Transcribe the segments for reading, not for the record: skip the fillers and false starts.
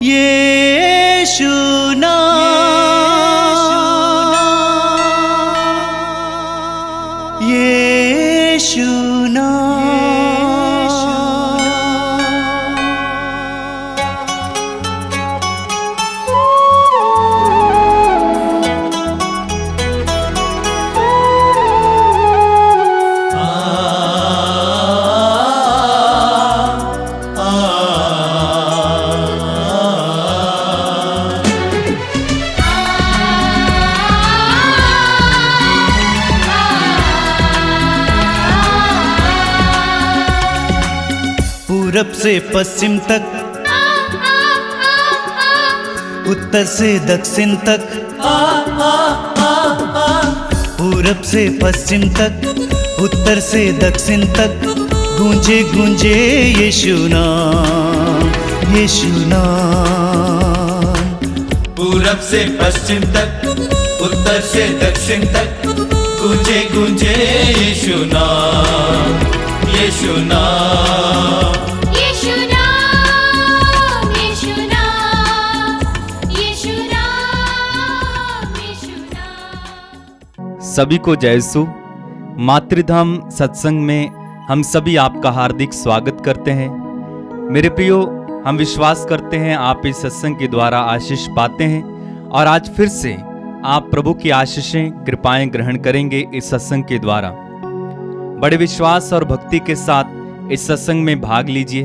यीशु नाम, यीशु पूरब से पश्चिम तक, उत्तर से दक्षिण तक, पूरब से पश्चिम तक, उत्तर से दक्षिण तक, गूंजे गूंजे यीशु नाम, यीशु नाम। पूरब से पश्चिम तक, उत्तर से दक्षिण तक, गूंजे गूंजे यीशु नाम, यीशु नाम। सभी को जय यीशु। मातृधाम सत्संग में हम सभी आपका हार्दिक स्वागत करते हैं। मेरे प्रियो, हम विश्वास करते हैं आप इस सत्संग के द्वारा आशीष पाते हैं और आज फिर से आप प्रभु की आशीषें कृपाएं ग्रहण करेंगे इस सत्संग के द्वारा। बड़े विश्वास और भक्ति के साथ इस सत्संग में भाग लीजिए,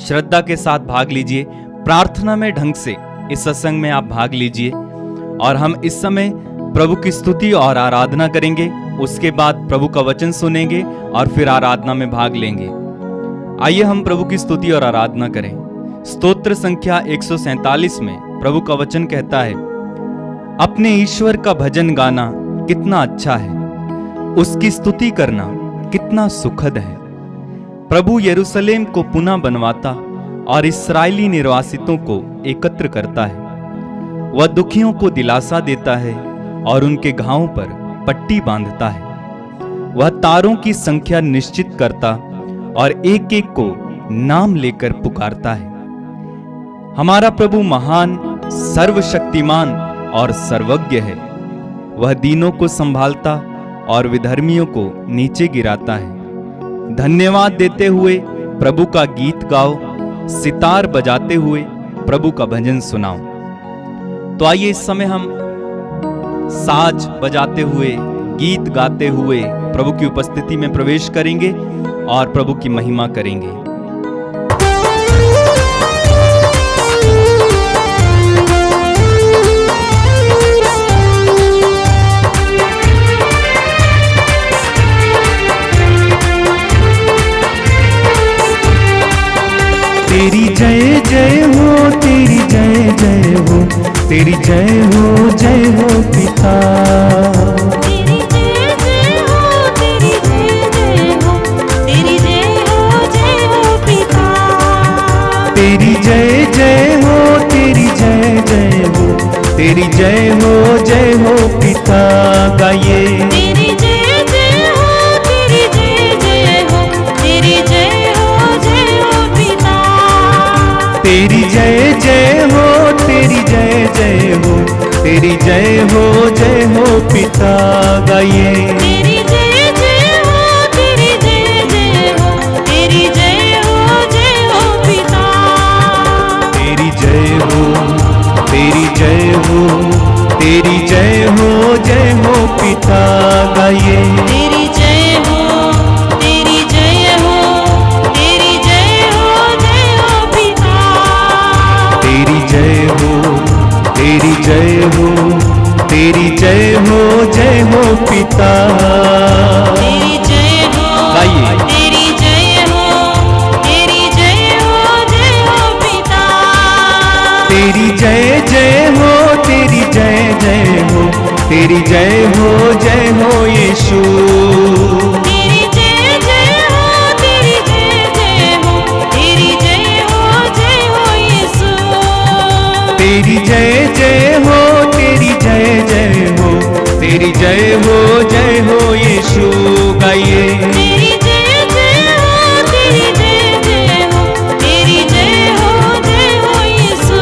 श्रद्धा के साथ भाग लीजिए, प्रार्थना में ढंग से इस सत्संग में आप भाग लीजिए। और हम इस समय प्रभु की स्तुति और आराधना करेंगे, उसके बाद प्रभु का वचन सुनेंगे और फिर आराधना में भाग लेंगे। आइए हम प्रभु की स्तुति और आराधना करें। स्तोत्र संख्या 147 में प्रभु का वचन कहता है, अपने ईश्वर का भजन गाना कितना अच्छा है, उसकी स्तुति करना कितना सुखद है। प्रभु यरूशलेम को पुनः बनवाता और इस्राएली निर्वासितों को एकत्र करता है। वह दुखियों को दिलासा देता है और उनके घावों पर पट्टी बांधता है। वह तारों की संख्या निश्चित करता और एक एक को नाम लेकर पुकारता है। हमारा प्रभु महान, सर्वशक्तिमान और सर्वज्ञ है। वह दीनों को संभालता और विधर्मियों को नीचे गिराता है। धन्यवाद देते हुए प्रभु का गीत गाओ, सितार बजाते हुए प्रभु का भजन सुनाओ। तो आइए इस समय हम साज बजाते हुए, गीत गाते हुए प्रभु की उपस्थिति में प्रवेश करेंगे और प्रभु की महिमा करेंगे। तेरी जय जय हो, तेरी जय जय हो, तेरी जय हो पिता। तेरी जय जय हो, तेरी जय जय हो, तेरी जय हो पिता। तेरी जय जय हो, तेरी जय जय हो, तेरी जय हो पिता। गाइए। तेरी जय जय हो, तेरी जय जय हो, तेरी जय हो पिता। तेरी जय जय हो, तेरी जय जय हो, तेरी जय हो पिता। गाइए। तेरी जय जय हो, तेरी जय जय हो, तेरी जय हो पिता। तेरी जय हो, तेरी जय हो, तेरी जय हो पिता। गाइए। तेरी जय हो, तेरी जय हो, तेरी जय हो पिता। तेरी जय हो, तेरी जय हो, तेरी जय हो पिता। तेरी जय हो, गाइए। तेरी जय हो, तेरी जय हो पिता। तेरी जय जय हो, तेरी जय जय हो, तेरी जय हो यीशु। तेरी जय जय हो, तेरी जय जय हो, तेरी जय हो यीशु। तेरी जय जय हो, तेरी जय जय हो, तेरी जय हो यीशु। गाइए। तेरी जय जय हो, तेरी जय जय हो, तेरी जय हो यीशु।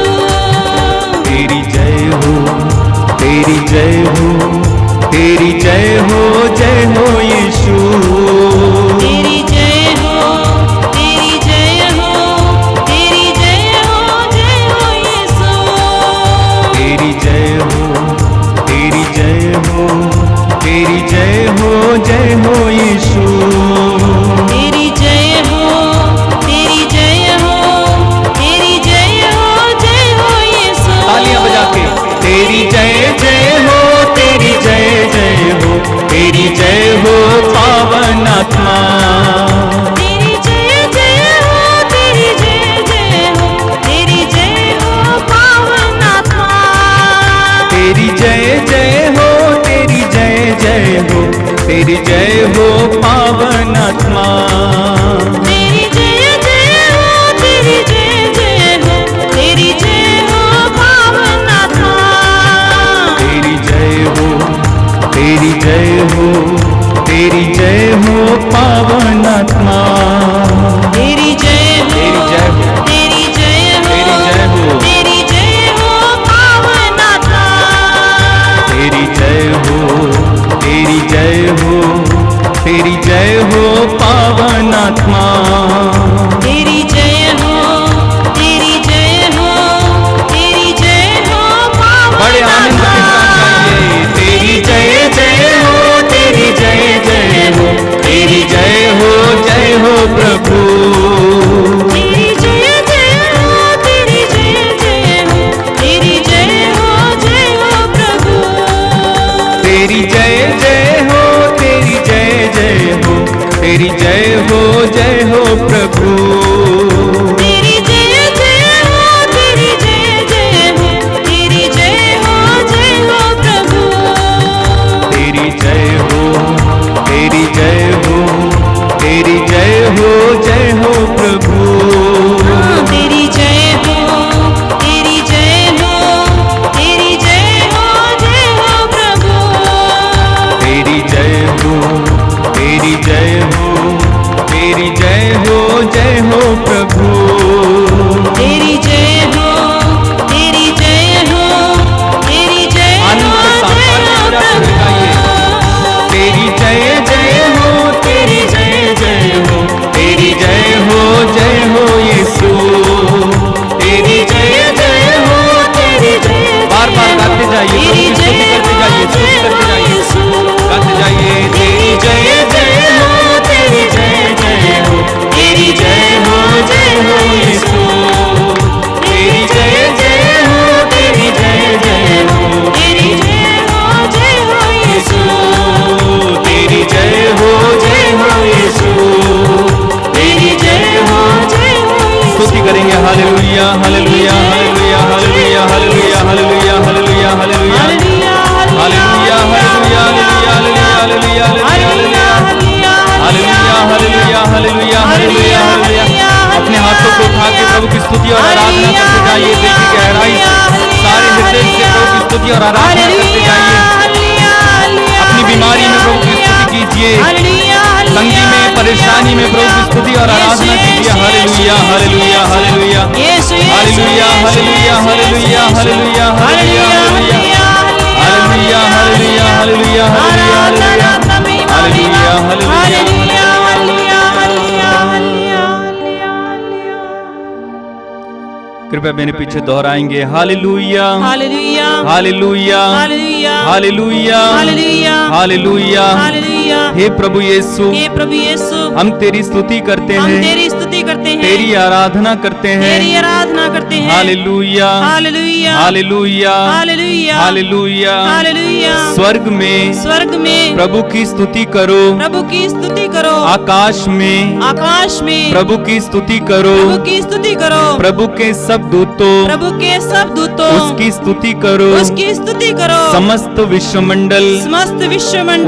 Hallelujah hallelujah hallelujah hallelujah hallelujah hallelujah hallelujah hallelujah hallelujah hallelujah hallelujah hallelujah hallelujah hallelujah. अपने हाथों को उठा के प्रभु की स्तुति और आराधना करते जाइए। देखिए गहराई से सारे हृदय से प्रभु की स्तुति और आराधना करते जाइए। अपनी बीमारी में प्रभु की स्तुति कीजिए, तंगी में परेशानी में प्रभु की स्तुति और आराधना कीजिए। Hallelujah hallelujah hallelujah hallelujah hallelujah hallelujah hallelujah hallelujah hallelujah hallelujah hallelujah hallelujah hallelujah. कृपया मेरे पीछे दोहराएंगे। Hallelujah hallelujah hallelujah hallelujah hallelujah hallelujah hallelujah. Hallelujah. हे प्रभु यीशु, हे प्रभु यीशु, हम तेरी स्तुति करते हम हैं, तेरी स्तुति करते हैं, तेरी आराधना करते हैं। तेरी आराधना करते हैं। Hallelujah hallelujah hallelujah hallelujah hallelujah. Hallelujah. स्वर्ग में प्रभु की स्तुति करो, प्रभु की स्तुति करो। आकाश में प्रभु की स्तुति करो, प्रभु की स्तुति करो। प्रभु के सब दूतों प्रभु के सब दूतों उसकी स्तुति करो, उसकी स्तुति करो। समस्त विश्वमंडल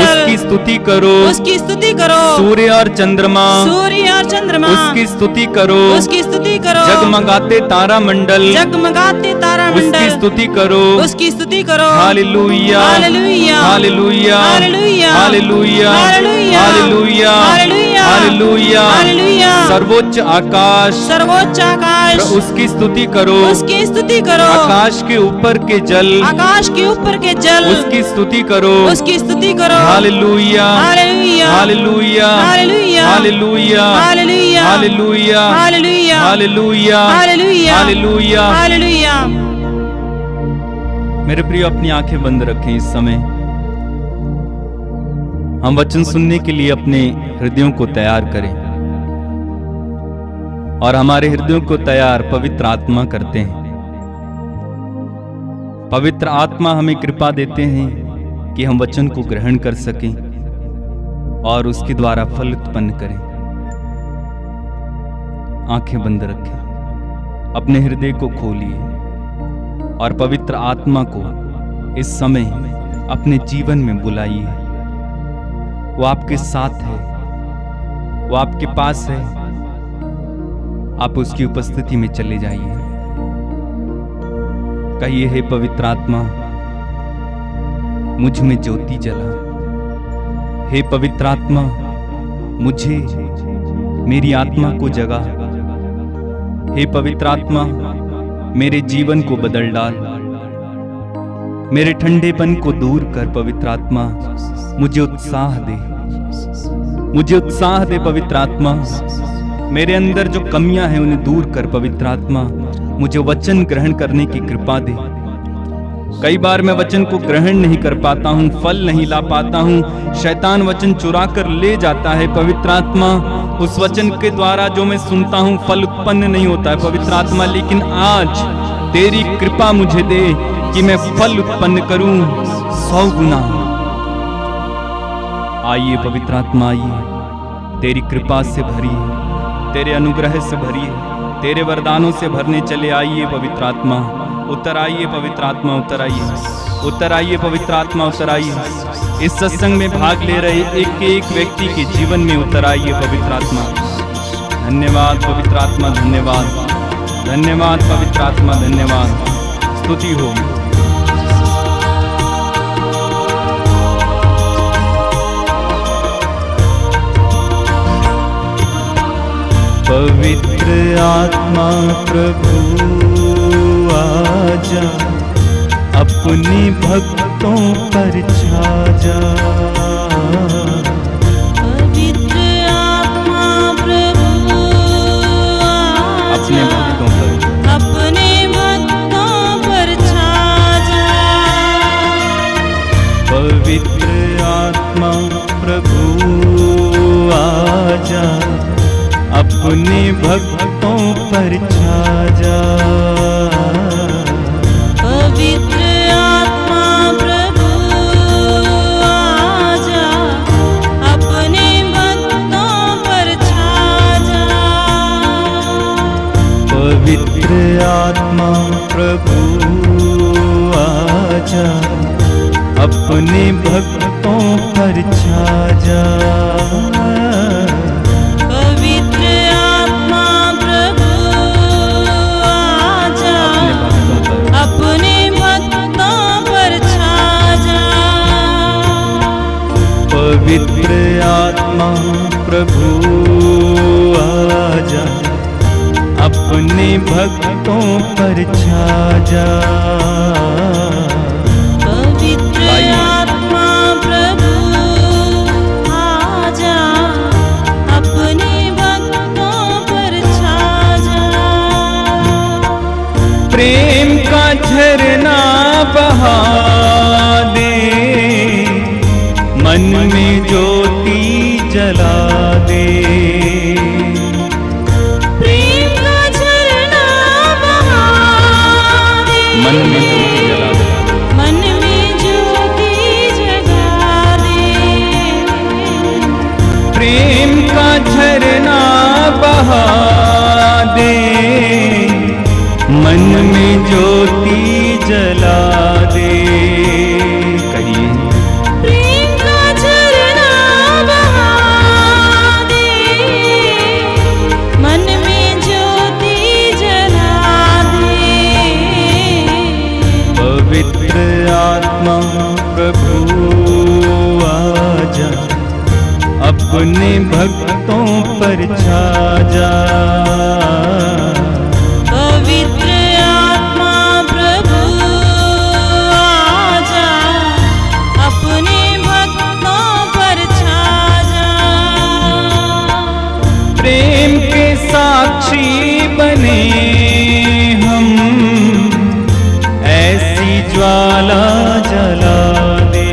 उसकी स्तुति करो, उसकी स्तुति करो। सूर्य और चंद्रमा उसकी स्तुति करो, उसकी स्तुति करो। जगमगाते तारा मंडल उसकी स्तुति करो, उसकी स्तुति करो। Hallelujah hallelujah hallelujah hallelujah hallelujah hallelujah hallelujah hallelujah hallelujah. Hallelujah. सर्वोच्च आकाश उसकी स्तुति करो, उसकी स्तुति करो। आकाश के ऊपर के जल उसकी स्तुति करो, उसकी स्तुति करो। Hallelujah hallelujah hallelujah hallelujah hallelujah hallelujah hallelujah hallelujah hallelujah hallelujah hallelujah. Hallelujah. मेरे प्रिय, अपनी आंखें बंद रखें। इस समय हम वचन सुनने के लिए अपने हृदयों को तैयार करें और हमारे हृदयों को तैयार पवित्र आत्मा करते हैं। पवित्र आत्मा हमें कृपा देते हैं कि हम वचन को ग्रहण कर सकें और उसके द्वारा फल उत्पन्न करें। आंखें बंद रखें, अपने हृदय को खोलिए और पवित्र आत्मा को इस समय अपने जीवन में बुलाइए। वो आपके साथ है, वो आपके पास है। आप उसकी उपस्थिति में चले जाइए। कहिए, हे पवित्र आत्मा, मुझ में ज्योति जला। हे पवित्र आत्मा, मुझे, मेरी आत्मा को जगा। हे पवित्र आत्मा, मेरे जीवन को बदल डाल। मेरे ठंडेपन को दूर कर। पवित्र आत्मा, मुझे उत्साह दे, मुझे उत्साह दे। पवित्र आत्मा, मेरे अंदर जो कमियां हैं उन्हें दूर कर। पवित्र आत्मा, मुझे वचन ग्रहण करने की कृपा दे। कई बार मैं वचन को ग्रहण नहीं कर पाता हूँ, फल नहीं ला पाता हूँ। शैतान वचन चुरा कर ले जाता है। पवित्र आत्मा, उस वचन के द्वारा जो मैं सुनता हूँ फल उत्पन्न नहीं होता है। पवित्र आत्मा, लेकिन आज तेरी कृपा मुझे दे कि मैं फल उत्पन्न करूं 100 गुना। आइए पवित्र आत्मा, आइए, तेरी कृपा से भरिए, तेरे अनुग्रह से भरिए, तेरे वरदानों से भरने चले आइए। पवित्र आत्मा उतर आइए, पवित्र आत्मा उतर आइए, उतर आइए पवित्र आत्मा उतर आइए। इस सत्संग में भाग ले रहे एक एक व्यक्ति के जीवन में उतर आइए पवित्र आत्मा। धन्यवाद पवित्र आत्मा, धन्यवाद, धन्यवाद पवित्र आत्मा, धन्यवाद। स्तुति हो। पवित्र आत्मा प्रभु आजा, अपने भक्तों पर छा जा। पवित्र आत्मा प्रभु अपने भक्तों पर, अपने भक्तों पर छा जा। पवित्र आत्मा प्रभु आजा, अपने भक्तों पर छा जा। पवित्र आत्मा प्रभु आजा, अपने भक्तों पर छा जा। पवित्र पवित्र आत्मा प्रभु आजा, अपने भक्तों पर छा जा। पवित्र आत्मा प्रभु आजा, अपने भक्तों पर छा जा। पवित्र आत्मा प्रभु आजा, अपने भक्तों पर छा जा। पवित्र आत्मा प्रभु आजा, अपने भक्तों पर छा जा। प्रेम का झरना बहा दे, मन में ज्योति जला दे। प्रेम का झरना बहा दे, मन में ज्योति जला दे। मन में ज्योति जगा दे। प्रेम का झरना बहा दे, मन में ज्योति जला दे। कहिए प्रेम का झरना बहा दे, मन में ज्योति जला दे। पवित्र आत्मा प्रभु आजा, अपने भक्तों पर छा जा। पवित्र आत्मा प्रभु आजा, अपने भक्तों पर छा जा। प्रेम के साक्षी बने हम, ऐसी ज्वाला जला दे।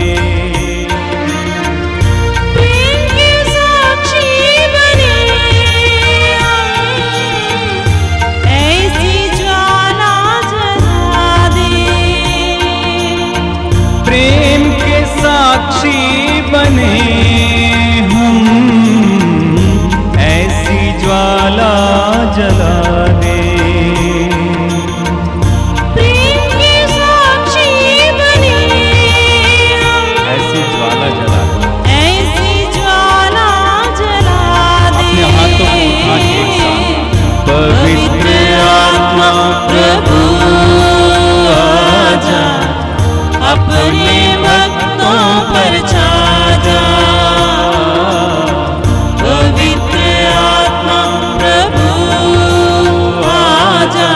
प्रेम के साक्षी बने हम, ऐसी ज्वाला जला दे। प्रेम के साक्षी बने हम, ऐसी ज्वाला जला दे। प्रेम के साक्षी बने हम, ऐसी ज्वाला जला दे। ऐसी ज्वाला जला दे। अपने हाथों को उठा के एक साथ। पवित्र आत्मा प्रभु आजा, अपने भक्तों पर छा जा। पवित्र आत्मा प्रभु आजा,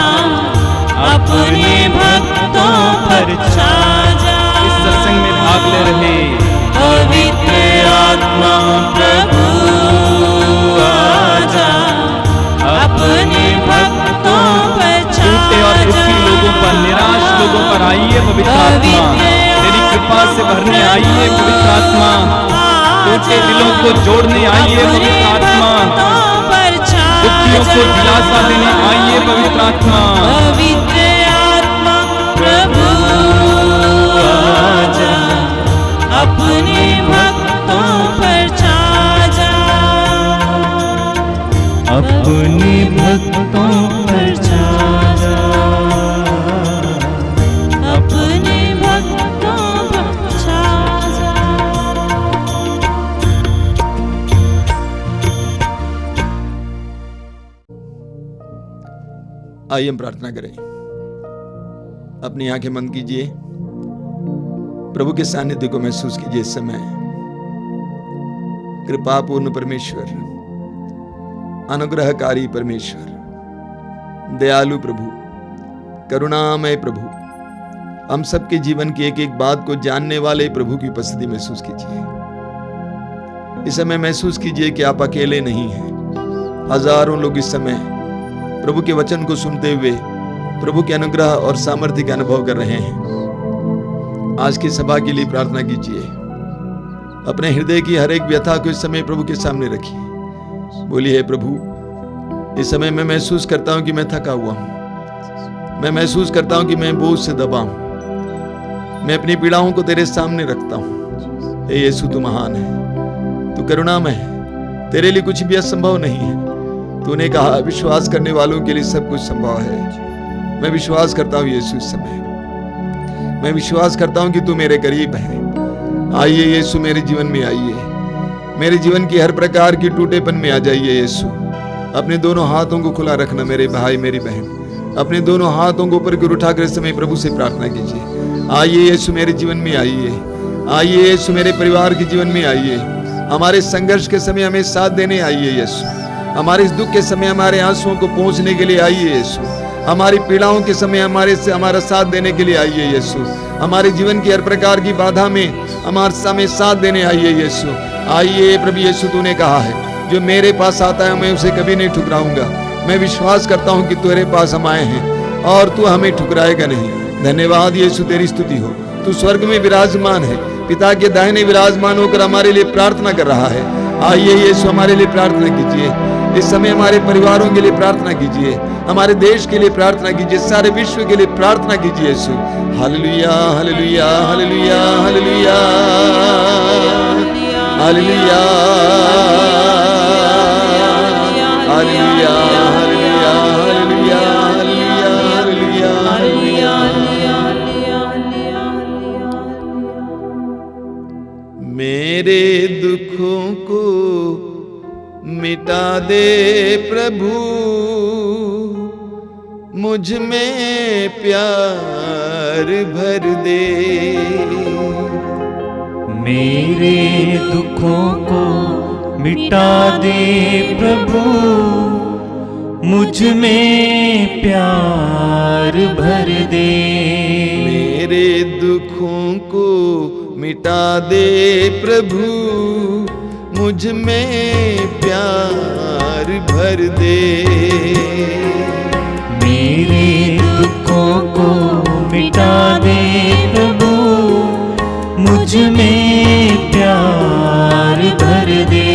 अपने भक्तों पर छा जा। इस सत्संग में भाग ले रहे पवित्र आत्मा प्रभु आजा, अपने भक्तों पर छा टूटे और दुखी लोगों पर, निराश लोगों पर आइए पवित्र आत्मा। तेरी कृपा से भरने आइए पवित्र आत्मा। टूटे दिलों को जोड़ने आइए पवित्र आत्मा। दुखियों को दिलासा देने आइए पवित्र आत्मा। पवित्र आत्मा प्रभु आजा, अपने भक्तों पर छा जा। अपने भक्तों पर छा जा। अपने भक्तों पर छा जा। आइए हम प्रार्थना करें। अपनी आंखें बंद कीजिए, प्रभु के सानिध्य को महसूस कीजिए। इस समय कृपापूर्ण परमेश्वर, अनुग्रहकारी परमेश्वर, दयालु प्रभु, करुणामय प्रभु, हम सबके जीवन की एक एक बात को जानने वाले प्रभु की उपस्थिति महसूस कीजिए। इस समय महसूस कीजिए कि आप अकेले नहीं हैं। हजारों लोग इस समय प्रभु के वचन को सुनते हुए प्रभु के अनुग्रह और सामर्थ्य का अनुभव कर रहे हैं। आज की सभा के लिए प्रार्थना कीजिए। अपने हृदय की हर एक व्यथा को इस समय प्रभु के सामने रखिए। बोलिए, हे प्रभु, इस समय मैं महसूस करता हूं कि मैं थका हुआ हूं। मैं महसूस करता हूं कि मैं बोझ से दबा हूं। मैं अपनी पीड़ाओं को तेरे सामने रखता हूं। हे यीशु, तू महान है, तू करुणामय है, तेरे लिए कुछ भी असंभव नहीं है। तूने कहा विश्वास करने वालों के लिए सब कुछ संभव है। मैं विश्वास करता हूँ यीशु इस समय, मैं विश्वास करता हूँ कि तू मेरे करीब है। आइए यीशु मेरे जीवन में आइए, मेरे जीवन की हर प्रकार की टूटेपन में आ जाइए यीशु। अपने दोनों हाथों को खुला रखना मेरे भाई मेरी बहन, अपने दोनों हाथों को ऊपर की ओर उठाकर इस समय प्रभु से प्रार्थना कीजिए। आइए यीशु मेरे जीवन में आइए, आइए यीशु मेरे परिवार के जीवन में आइए। हमारे संघर्ष के समय हमें साथ देने आइए यीशु। हमारे इस दुख के समय हमारे आंसुओं को पहुंचने के लिए आइए यीशु। हमारी पीड़ाओं के समय हमारा साथ देने के लिए आइए यीशु। हमारे जीवन की हर प्रकार की बाधा में हमारे साथ देने आइए यीशु। आइए प्रभु यीशु, तूने कहा है जो मेरे पास आता है मैं उसे कभी नहीं ठुकराऊंगा। मैं विश्वास करता हूँ कि तेरे पास हम आए हैं और तू हमें ठुकराएगा नहीं। धन्यवाद यीशु, तेरी स्तुति हो। तू स्वर्ग में विराजमान है, पिता के दाहिने विराजमान होकर हमारे लिए प्रार्थना कर रहा है। आइए यीशु हमारे लिए प्रार्थना कीजिए। इस समय हमारे परिवारों के लिए प्रार्थना कीजिए, हमारे देश के लिए प्रार्थना कीजिए, सारे विश्व के लिए प्रार्थना कीजिए यीशु। Hallelujah hallelujah hallelujah hallelujah hallelujah hallelujah hallelujah hallelujah hallelujah hallelujah. मेरे दुखों को मिटा दे प्रभु, मुझ में प्यार भर दे। मेरे दुखों को मिटा दे प्रभु, मुझ में प्यार भर दे। मेरे दुखों को मिटा दे प्रभु, मुझ में प्यार भर दे। मेरे दुखों को मिटा दे प्रभु, मुझ में प्यार भर दे।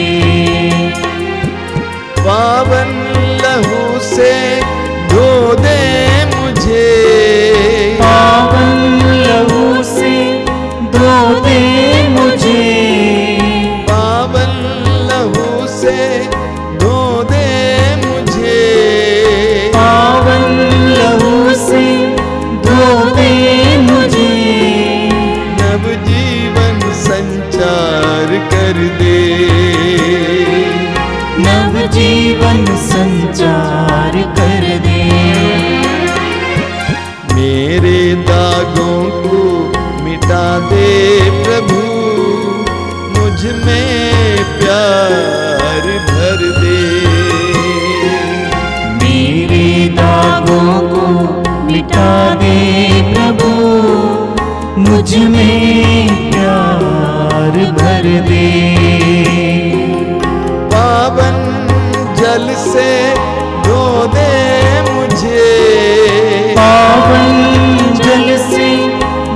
पावन लहू से धो दे मुझे, पावन लहू से धो दे मुझे, पावन लहू से धो दे मुझे, पावन लहू से धो दे मुझे। नवजीवन संचार कर दे, नवजीवन संचार कर दे। मेरे दागों को मिटा दे प्रभु, मुझ में प्यार भर दे। मेरे दागों को मिटा दे प्रभु, मुझ में प्यार भर दे। पावन जल से धो दे मुझे, पावन जल से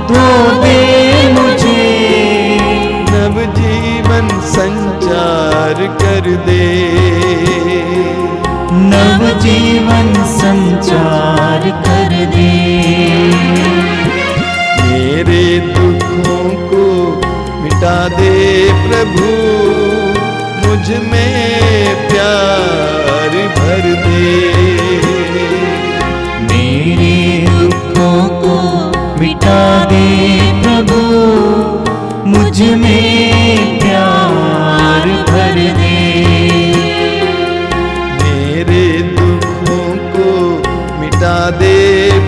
धो दे मुझे, नवजीवन संचार कर दे। नवजीवन संचार कर दे। मेरे दुखों को मिटा दे प्रभु, मुझ में प्यार भर दे। मेरे दुखों को मिटा दे प्रभु, मुझ में प्यार भर दे। मेरे दुखों को मिटा दे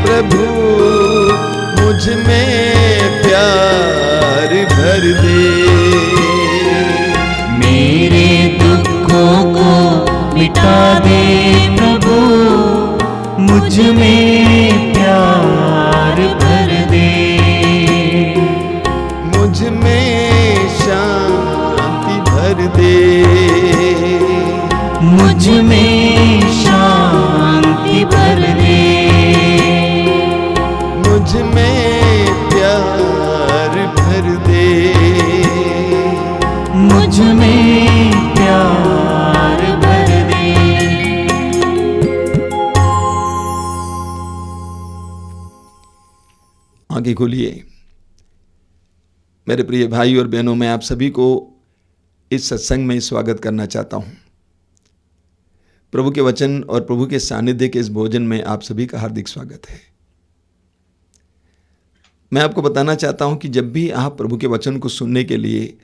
प्रभु, मुझ में प्यार भर दे। मेरे दुखों को मिटा दे प्रभु, मुझ में प्यार भर दे। मुझ में शांति भर दे, मुझ में शांति भर दे। मुझ में प्यार भर दे, मुझ में प्यार भर दे। आगे खोलिए। मेरे प्रिय भाई और बहनों, मैं आप सभी को इस सत्संग में स्वागत करना चाहता हूं। प्रभु के वचन और प्रभु के सानिध्य के इस भोजन में आप सभी का हार्दिक स्वागत है। मैं आपको बताना चाहता हूं कि जब भी आप प्रभु के वचन को सुनने के लिए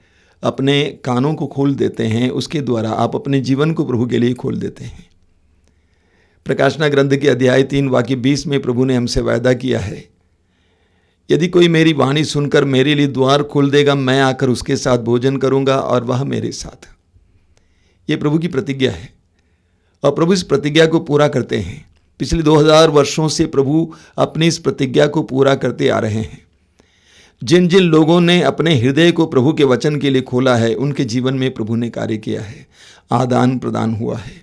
अपने कानों को खोल देते हैं, उसके द्वारा आप अपने जीवन को प्रभु के लिए खोल देते हैं। प्रकाशना ग्रंथ के अध्याय 3 वाक्य 20 में प्रभु ने हमसे वायदा किया है, यदि कोई मेरी वाणी सुनकर मेरे लिए द्वार खोल देगा, मैं आकर उसके साथ भोजन करूंगा और वह मेरे साथ। ये प्रभु की प्रतिज्ञा है और प्रभु इस प्रतिज्ञा को पूरा करते हैं। पिछले 2000 वर्षों से प्रभु अपनी इस प्रतिज्ञा को पूरा करते आ रहे हैं। जिन जिन लोगों ने अपने हृदय को प्रभु के वचन के लिए खोला है, उनके जीवन में प्रभु ने कार्य किया है, आदान प्रदान हुआ है।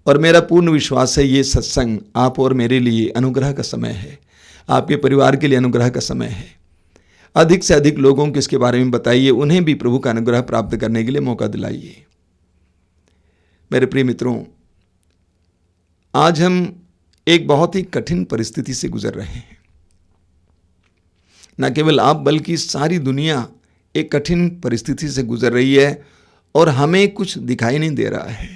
और मेरा पूर्ण विश्वास है ये सत्संग आप और मेरे लिए अनुग्रह का समय है, आपके परिवार के लिए अनुग्रह का समय है। अधिक से अधिक लोगों को इसके बारे में बताइए, उन्हें भी प्रभु का अनुग्रह प्राप्त करने के लिए मौका दिलाइए। मेरे प्रिय मित्रों, आज हम एक बहुत ही कठिन परिस्थिति से गुजर रहे हैं। न केवल आप बल्कि सारी दुनिया एक कठिन परिस्थिति से गुजर रही है और हमें कुछ दिखाई नहीं दे रहा है।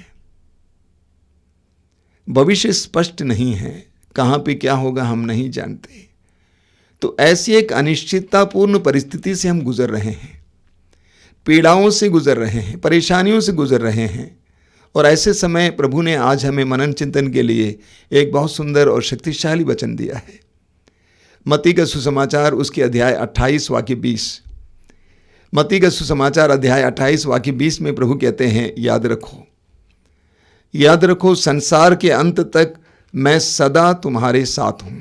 भविष्य स्पष्ट नहीं है, कहां पे क्या होगा हम नहीं जानते। तो ऐसी एक अनिश्चिततापूर्ण परिस्थिति से हम गुजर रहे हैं, पीड़ाओं से गुजर रहे हैं, परेशानियों से गुजर रहे हैं। और ऐसे समय प्रभु ने आज हमें मनन चिंतन के लिए एक बहुत सुंदर और शक्तिशाली वचन दिया है। मत्ती का सुसमाचार उसके अध्याय 28 वाक्य 20। मत्ती का सुसमाचार अध्याय 28 वाक्य 20 में प्रभु कहते हैं, याद रखो संसार के अंत तक मैं सदा तुम्हारे साथ हूं।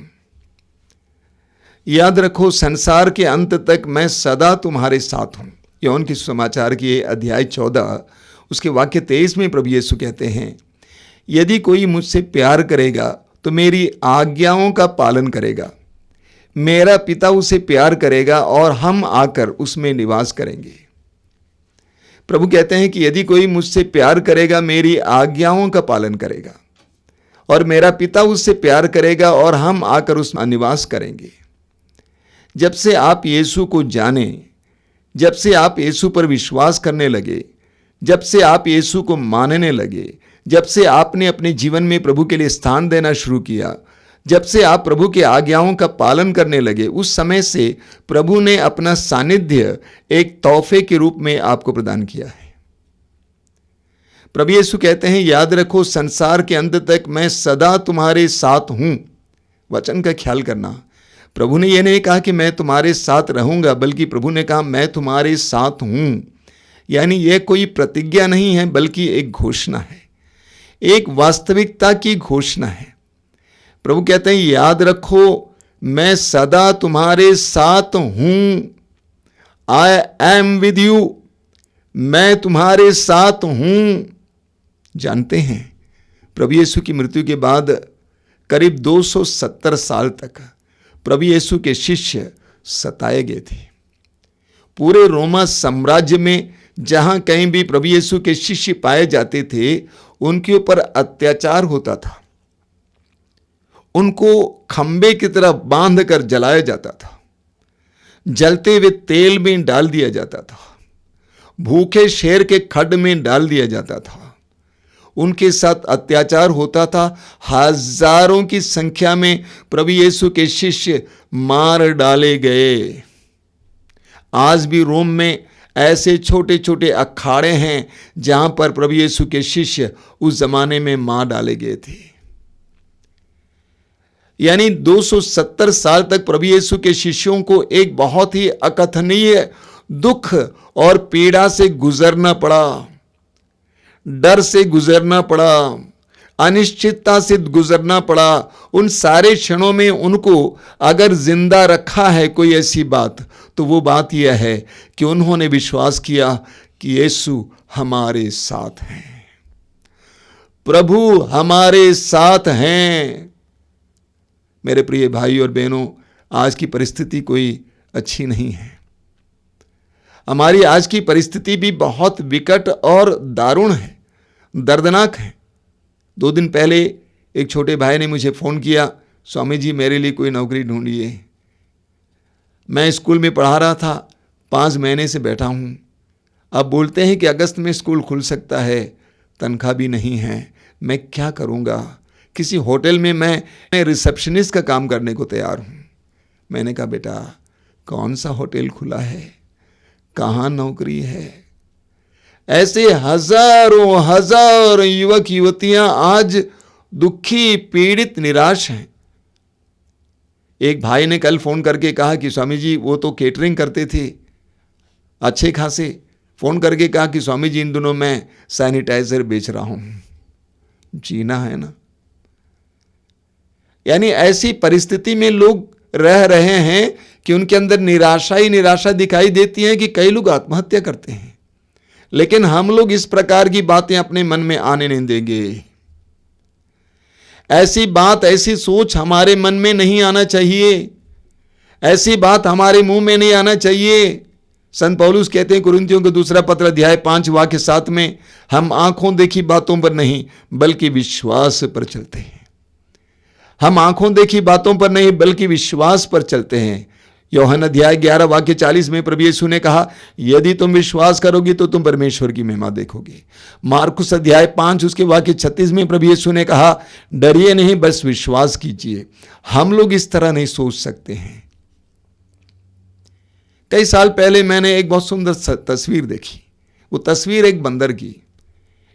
याद रखो संसार के अंत तक मैं सदा तुम्हारे साथ हूं। योहन के सुसमाचार के अध्याय 14 उसके वाक्य 23 में प्रभु यीशु कहते हैं, यदि कोई मुझसे प्यार करेगा तो मेरी आज्ञाओं का पालन करेगा। मेरा पिता उसे प्यार करेगा और हम आकर उसमें निवास करेंगे। प्रभु कहते हैं कि यदि कोई मुझसे प्यार करेगा, मेरी आज्ञाओं का पालन करेगा और मेरा पिता उससे प्यार करेगा और हम आकर उसमें निवास करेंगे। जब से आप यीशु को जाने, जब से आप यीशु पर विश्वास करने लगे, जब से आप यीशु को मानने लगे, जब से आपने अपने जीवन में प्रभु के लिए स्थान देना शुरू किया, जब से आप प्रभु के आज्ञाओं का पालन करने लगे, उस समय से प्रभु ने अपना सानिध्य एक तोहफे के रूप में आपको प्रदान किया है। प्रभु यीशु कहते हैं, याद रखो संसार के अंत तक मैं सदा तुम्हारे साथ हूं। वचन का ख्याल करना, प्रभु ने यह नहीं कहा कि मैं तुम्हारे साथ रहूंगा, बल्कि प्रभु ने कहा मैं तुम्हारे साथ हूं। यानी यह कोई प्रतिज्ञा नहीं है, बल्कि एक घोषणा है, एक वास्तविकता की घोषणा है। प्रभु कहते हैं, याद रखो मैं सदा तुम्हारे साथ हूं। आई एम विद यू, मैं तुम्हारे साथ हूं। जानते हैं, प्रभु यीशु की मृत्यु के बाद करीब 270 साल तक प्रभु यीशु के शिष्य सताए गए थे। पूरे रोमा साम्राज्य में जहां कहीं भी प्रभु यीशु के शिष्य पाए जाते थे, उनके ऊपर अत्याचार होता था। उनको खंबे की तरह बांध कर जलाया जाता था, जलते हुए तेल में डाल दिया जाता था, भूखे शेर के खड्ड में डाल दिया जाता था। उनके साथ अत्याचार होता था। हजारों की संख्या में प्रभु यीशु के शिष्य मार डाले गए। आज भी रोम में ऐसे छोटे छोटे अखाड़े हैं जहां पर प्रभु यीशु के शिष्य उस जमाने में मार डाले गए थे। यानी 270 साल तक प्रभु यीशु के शिष्यों को एक बहुत ही अकथनीय दुख और पीड़ा से गुजरना पड़ा, डर से गुजरना पड़ा, अनिश्चितता से गुजरना पड़ा। उन सारे क्षणों में उनको अगर जिंदा रखा है कोई ऐसी बात, तो वो बात यह है कि उन्होंने विश्वास किया कि यीशु हमारे साथ हैं, प्रभु हमारे साथ हैं। मेरे प्रिय भाई और बहनों, आज की परिस्थिति कोई अच्छी नहीं है। हमारी आज की परिस्थिति भी बहुत विकट और दारुण है, दर्दनाक है। 2 दिन पहले एक छोटे भाई ने मुझे फ़ोन किया, स्वामी जी मेरे लिए कोई नौकरी ढूंढिए। मैं स्कूल में पढ़ा रहा था, 5 महीने से बैठा हूँ। अब बोलते हैं कि अगस्त में स्कूल खुल सकता है, तनख्वाह भी नहीं है, मैं क्या करूँगा, किसी होटल में मैं रिसेप्शनिस्ट का काम करने को तैयार हूँ। मैंने कहा बेटा कौन सा होटल खुला है, कहाँ नौकरी है। ऐसे हजारों हजार युवक युवतियां आज दुखी, पीड़ित, निराश हैं। एक भाई ने कल फोन करके कहा कि स्वामी जी, वो तो केटरिंग करते थे अच्छे खासे, फोन करके कहा कि स्वामी जी इन दिनों मैं सैनिटाइजर बेच रहा हूं। जीना है ना। यानी ऐसी परिस्थिति में लोग रह रहे हैं कि उनके अंदर निराशा ही निराशा दिखाई देती है कि कई लोग आत्महत्या करते हैं। लेकिन हम लोग इस प्रकार की बातें अपने मन में आने नहीं देंगे। ऐसी बात, ऐसी सोच हमारे मन में नहीं आना चाहिए, ऐसी बात हमारे मुंह में नहीं आना चाहिए। संत पौलुस कहते हैं कुरिन्थियों के दूसरा पत्र अध्याय 5 वाक्य 7 में, हम आंखों देखी बातों पर नहीं बल्कि विश्वास पर चलते हैं। हम आंखों देखी बातों पर नहीं बल्कि विश्वास पर चलते हैं। यूहन्ना अध्याय 11 वाक्य 40 में प्रभु यीशु ने कहा, यदि तुम विश्वास करोगे तो तुम परमेश्वर की महिमा देखोगे। मार्कुस अध्याय 5 उसके वाक्य 36 में प्रभु यीशु ने कहा, डरिए नहीं बस विश्वास कीजिए। हम लोग इस तरह नहीं सोच सकते हैं। कई साल पहले मैंने एक बहुत सुंदर तस्वीर देखी। वो तस्वीर एक बंदर की,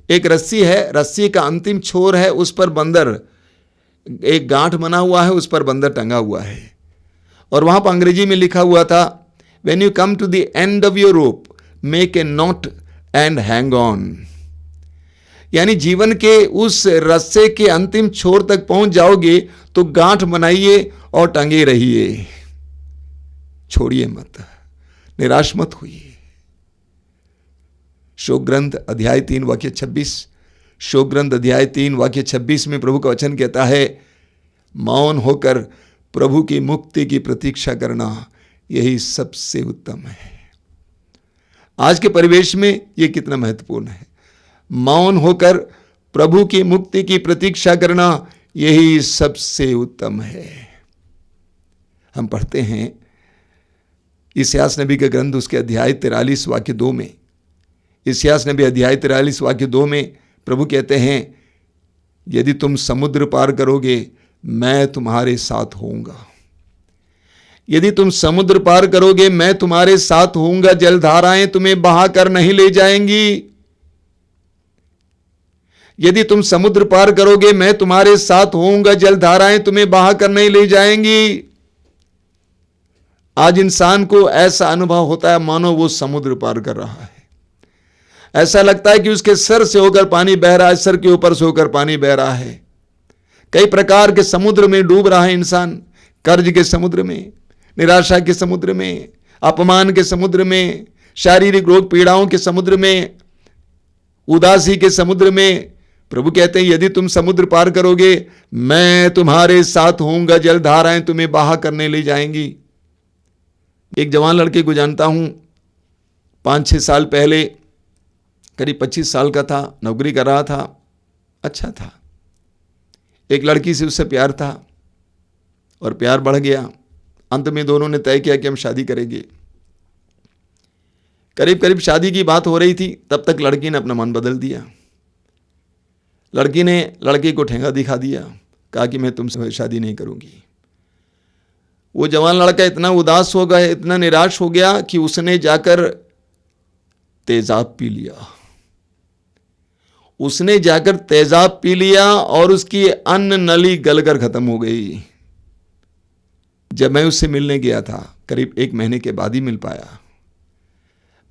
एक रस्सी है, रस्सी का अंतिम छोर है, उस पर बंदर, एक गांठ बना हुआ है, उस पर बंदर टंगा हुआ है। और वहां पर अंग्रेजी में लिखा हुआ था, when you come to the end of your rope make a knot and hang on. यानी जीवन के उस रस्से के अंतिम छोर तक पहुंच जाओगे तो गांठ बनाइए और टंगे रहिए, छोड़िए मत, निराश मत होइए। शोक ग्रंथ अध्याय 3 वाक्य 26, शोक ग्रंथ अध्याय 3 वाक्य 26 में प्रभु का वचन कहता है, मौन होकर प्रभु की मुक्ति की प्रतीक्षा करना यही सबसे उत्तम है। आज के परिवेश में यह कितना महत्वपूर्ण है। मौन होकर प्रभु की मुक्ति की प्रतीक्षा करना यही सबसे उत्तम है। हम पढ़ते हैं इस्यास नबी का ग्रंथ उसके अध्याय 43 वाक्य 2 में, इस्यास नबी अध्याय 43 वाक्य 2 में प्रभु कहते हैं, यदि तुम समुद्र पार करोगे मैं तुम्हारे साथ होऊंगा। यदि तुम समुद्र पार करोगे मैं तुम्हारे साथ होऊंगा, जलधाराएं तुम्हें बहाकर नहीं ले जाएंगी। यदि तुम समुद्र पार करोगे मैं तुम्हारे साथ होऊंगा, जलधाराएं तुम्हें बहाकर नहीं ले जाएंगी। आज इंसान को ऐसा अनुभव होता है मानो वो समुद्र पार कर रहा है। ऐसा लगता है कि उसके सर से होकर पानी बह रहा है, सर के ऊपर से होकर पानी बह रहा है। कई प्रकार के समुद्र में डूब रहा है इंसान, कर्ज के समुद्र में, निराशा के समुद्र में, अपमान के समुद्र में, शारीरिक रोग पीड़ाओं के समुद्र में, उदासी के समुद्र में। प्रभु कहते हैं यदि तुम समुद्र पार करोगे मैं तुम्हारे साथ होऊंगा, जलधाराएं तुम्हें बहा करने ले जाएंगी। एक जवान लड़के को जानता हूं, 5-6 साल पहले, करीब 25 साल का था, नौकरी कर रहा था, अच्छा था। एक लड़की से उससे प्यार था और प्यार बढ़ गया। अंत में दोनों ने तय किया कि हम शादी करेंगे। करीब करीब शादी की बात हो रही थी, तब तक लड़की ने अपना मन बदल दिया। लड़की ने लड़के को ठेंगा दिखा दिया, कहा कि मैं तुमसे शादी नहीं करूंगी। वो जवान लड़का इतना उदास हो गया, इतना निराश हो गया कि उसने जाकर तेजाब पी लिया। उसने जाकर तेजाब पी लिया और उसकी अन्न नली गलकर खत्म हो गई। जब मैं उससे मिलने गया था, करीब 1 महीने के बाद ही मिल पाया,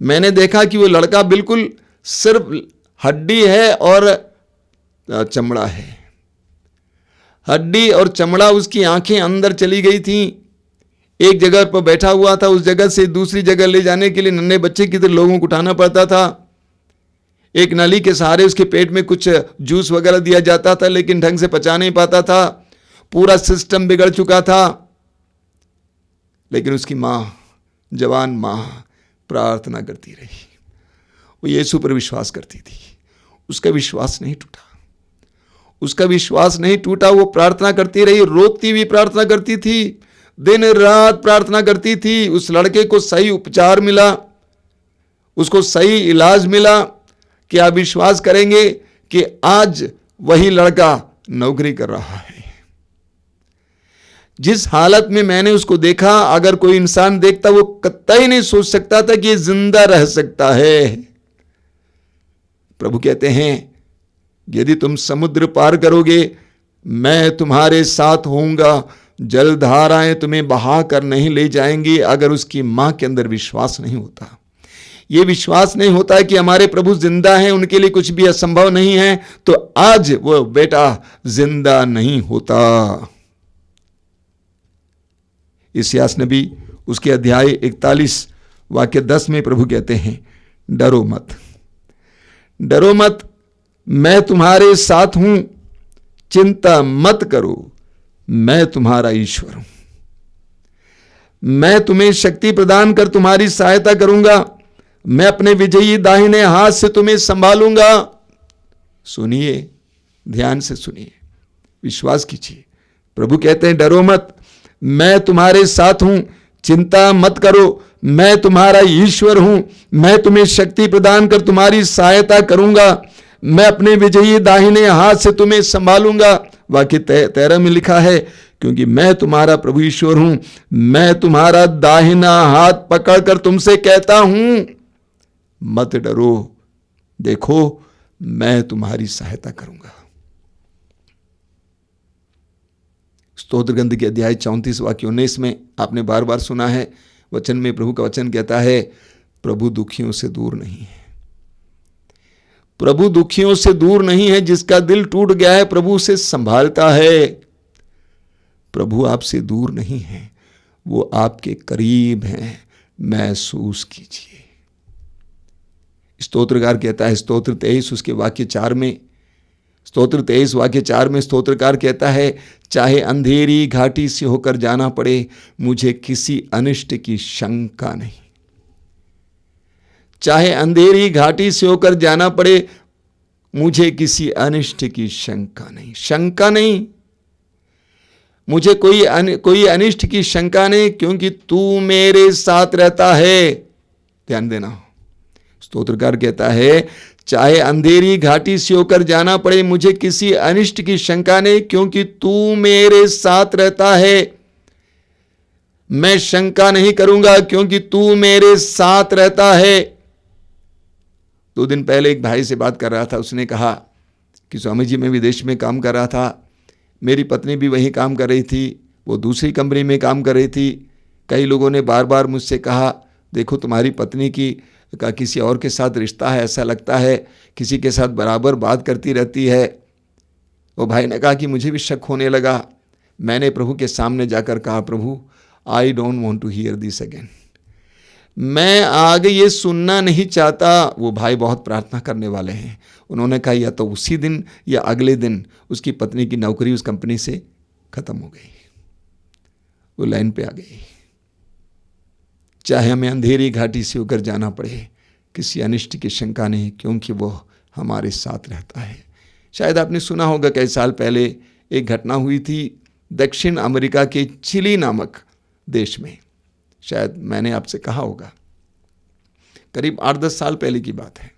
मैंने देखा कि वो लड़का बिल्कुल सिर्फ हड्डी है और चमड़ा है। हड्डी और चमड़ा, उसकी आंखें अंदर चली गई थी। एक जगह पर बैठा हुआ था, उस जगह से दूसरी जगह ले जाने के लिए नन्हे बच्चे की तरह लोगों को उठाना पड़ता था। एक नली के सहारे उसके पेट में कुछ जूस वगैरह दिया जाता था, लेकिन ढंग से पचा नहीं पाता था। पूरा सिस्टम बिगड़ चुका था। लेकिन उसकी माँ, जवान माँ, प्रार्थना करती रही। वो यीशु पर विश्वास करती थी। उसका विश्वास नहीं टूटा, उसका विश्वास नहीं टूटा। वो प्रार्थना करती रही, रोती हुई प्रार्थना करती थी, दिन रात प्रार्थना करती थी। उस लड़के को सही उपचार मिला, उसको सही इलाज मिला। कि आप विश्वास करेंगे कि आज वही लड़का नौकरी कर रहा है। जिस हालत में मैंने उसको देखा, अगर कोई इंसान देखता वो कतई नहीं सोच सकता था कि ये जिंदा रह सकता है। प्रभु कहते हैं यदि तुम समुद्र पार करोगे मैं तुम्हारे साथ होऊंगा, जलधाराएं तुम्हें बहा कर नहीं ले जाएंगी। अगर उसकी मां के अंदर विश्वास नहीं होता, ये विश्वास नहीं होता कि हमारे प्रभु जिंदा हैं, उनके लिए कुछ भी असंभव नहीं है, तो आज वो बेटा जिंदा नहीं होता। इस्यास नबी उसके अध्याय 41 वाक्य 10 में प्रभु कहते हैं डरो मत, डरो मत, मैं तुम्हारे साथ हूं, चिंता मत करो, मैं तुम्हारा ईश्वर हूं। मैं तुम्हें शक्ति प्रदान कर तुम्हारी सहायता करूंगा, मैं अपने विजयी दाहिने हाथ से तुम्हें संभालूंगा। सुनिए, ध्यान से सुनिए, विश्वास कीजिए। प्रभु कहते हैं डरो मत, मैं तुम्हारे साथ हूं, चिंता मत करो, मैं तुम्हारा ईश्वर हूं, मैं तुम्हें शक्ति प्रदान कर तुम्हारी सहायता करूंगा, मैं अपने विजयी दाहिने हाथ से तुम्हें संभालूंगा। वाक्य 13 में लिखा है क्योंकि मैं तुम्हारा प्रभु ईश्वर हूं, मैं तुम्हारा दाहिना हाथ पकड़कर तुमसे कहता हूं मत डरो, देखो मैं तुम्हारी सहायता करूंगा। स्तोत्र ग्रंथ के अध्याय 34 वाक्य 19 में आपने बार बार सुना है, वचन में प्रभु का वचन कहता है प्रभु दुखियों से दूर नहीं है। प्रभु दुखियों से दूर नहीं है, जिसका दिल टूट गया है प्रभु उसे संभालता है। प्रभु आपसे दूर नहीं है, वो आपके करीब हैं, महसूस कीजिए। स्तोत्रकार कहता है स्तोत्र 23 उसके वाक्य 4 में, स्तोत्र 23 वाक्य 4 में स्तोत्रकार कहता है चाहे अंधेरी घाटी से होकर जाना पड़े मुझे किसी अनिष्ट की शंका नहीं। चाहे अंधेरी घाटी से होकर जाना पड़े मुझे किसी अनिष्ट की शंका नहीं। शंका नहीं, मुझे कोई अनिष्ट की शंका नहीं, क्योंकि तू मेरे साथ रहता है। ध्यान देना, स्तोत्रकार कहता है चाहे अंधेरी घाटी से होकर जाना पड़े मुझे किसी अनिष्ट की शंका नहीं, क्योंकि तू मेरे साथ रहता है। मैं शंका नहीं करूंगा क्योंकि तू मेरे साथ रहता है। 2 दिन पहले एक भाई से बात कर रहा था, उसने कहा कि स्वामी जी मैं विदेश में काम कर रहा था, मेरी पत्नी भी वहीं काम कर रही थी, वो दूसरी कंपनी में काम कर रही थी। कई लोगों ने बार बार मुझसे कहा देखो तुम्हारी पत्नी का किसी और के साथ रिश्ता है, ऐसा लगता है किसी के साथ बराबर बात करती रहती है। वो भाई ने कहा कि मुझे भी शक होने लगा। मैंने प्रभु के सामने जाकर कहा प्रभु I don't want to hear this again, मैं आगे ये सुनना नहीं चाहता। वो भाई बहुत प्रार्थना करने वाले हैं। उन्होंने कहा या तो उसी दिन या अगले दिन उसकी पत्नी की नौकरी उस कंपनी से खत्म हो गई, वो लाइन पे आ गई। चाहे हमें अंधेरी घाटी से होकर जाना पड़े किसी अनिष्ट की शंका नहीं, क्योंकि वो हमारे साथ रहता है। शायद आपने सुना होगा कई साल पहले एक घटना हुई थी दक्षिण अमेरिका के चिली नामक देश में, शायद मैंने आपसे कहा होगा, करीब 8-10 साल पहले की बात है।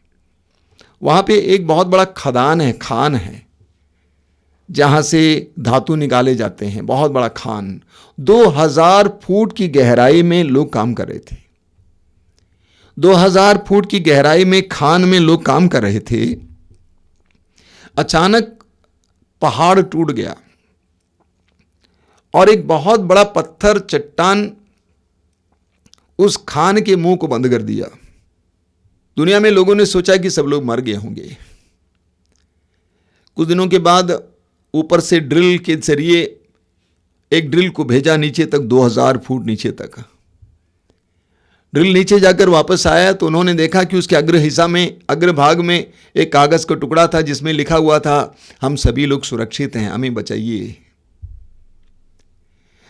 वहाँ पे एक बहुत बड़ा खान है जहाँ से धातु निकाले जाते हैं, बहुत बड़ा खान। 2000 फुट की गहराई में लोग काम कर रहे थे। 2000 फुट की गहराई में खान में लोग काम कर रहे थे। अचानक पहाड़ टूट गया और एक बहुत बड़ा पत्थर चट्टान उस खान के मुंह को बंद कर दिया। दुनिया में लोगों ने सोचा कि सब लोग मर गए होंगे। कुछ दिनों के बाद ऊपर से ड्रिल के जरिए एक ड्रिल को भेजा नीचे तक, 2000 फुट नीचे तक। ड्रिल नीचे जाकर वापस आया तो उन्होंने देखा कि उसके अग्रभाग में एक कागज का टुकड़ा था जिसमें लिखा हुआ था हम सभी लोग सुरक्षित हैं, हमें बचाइए।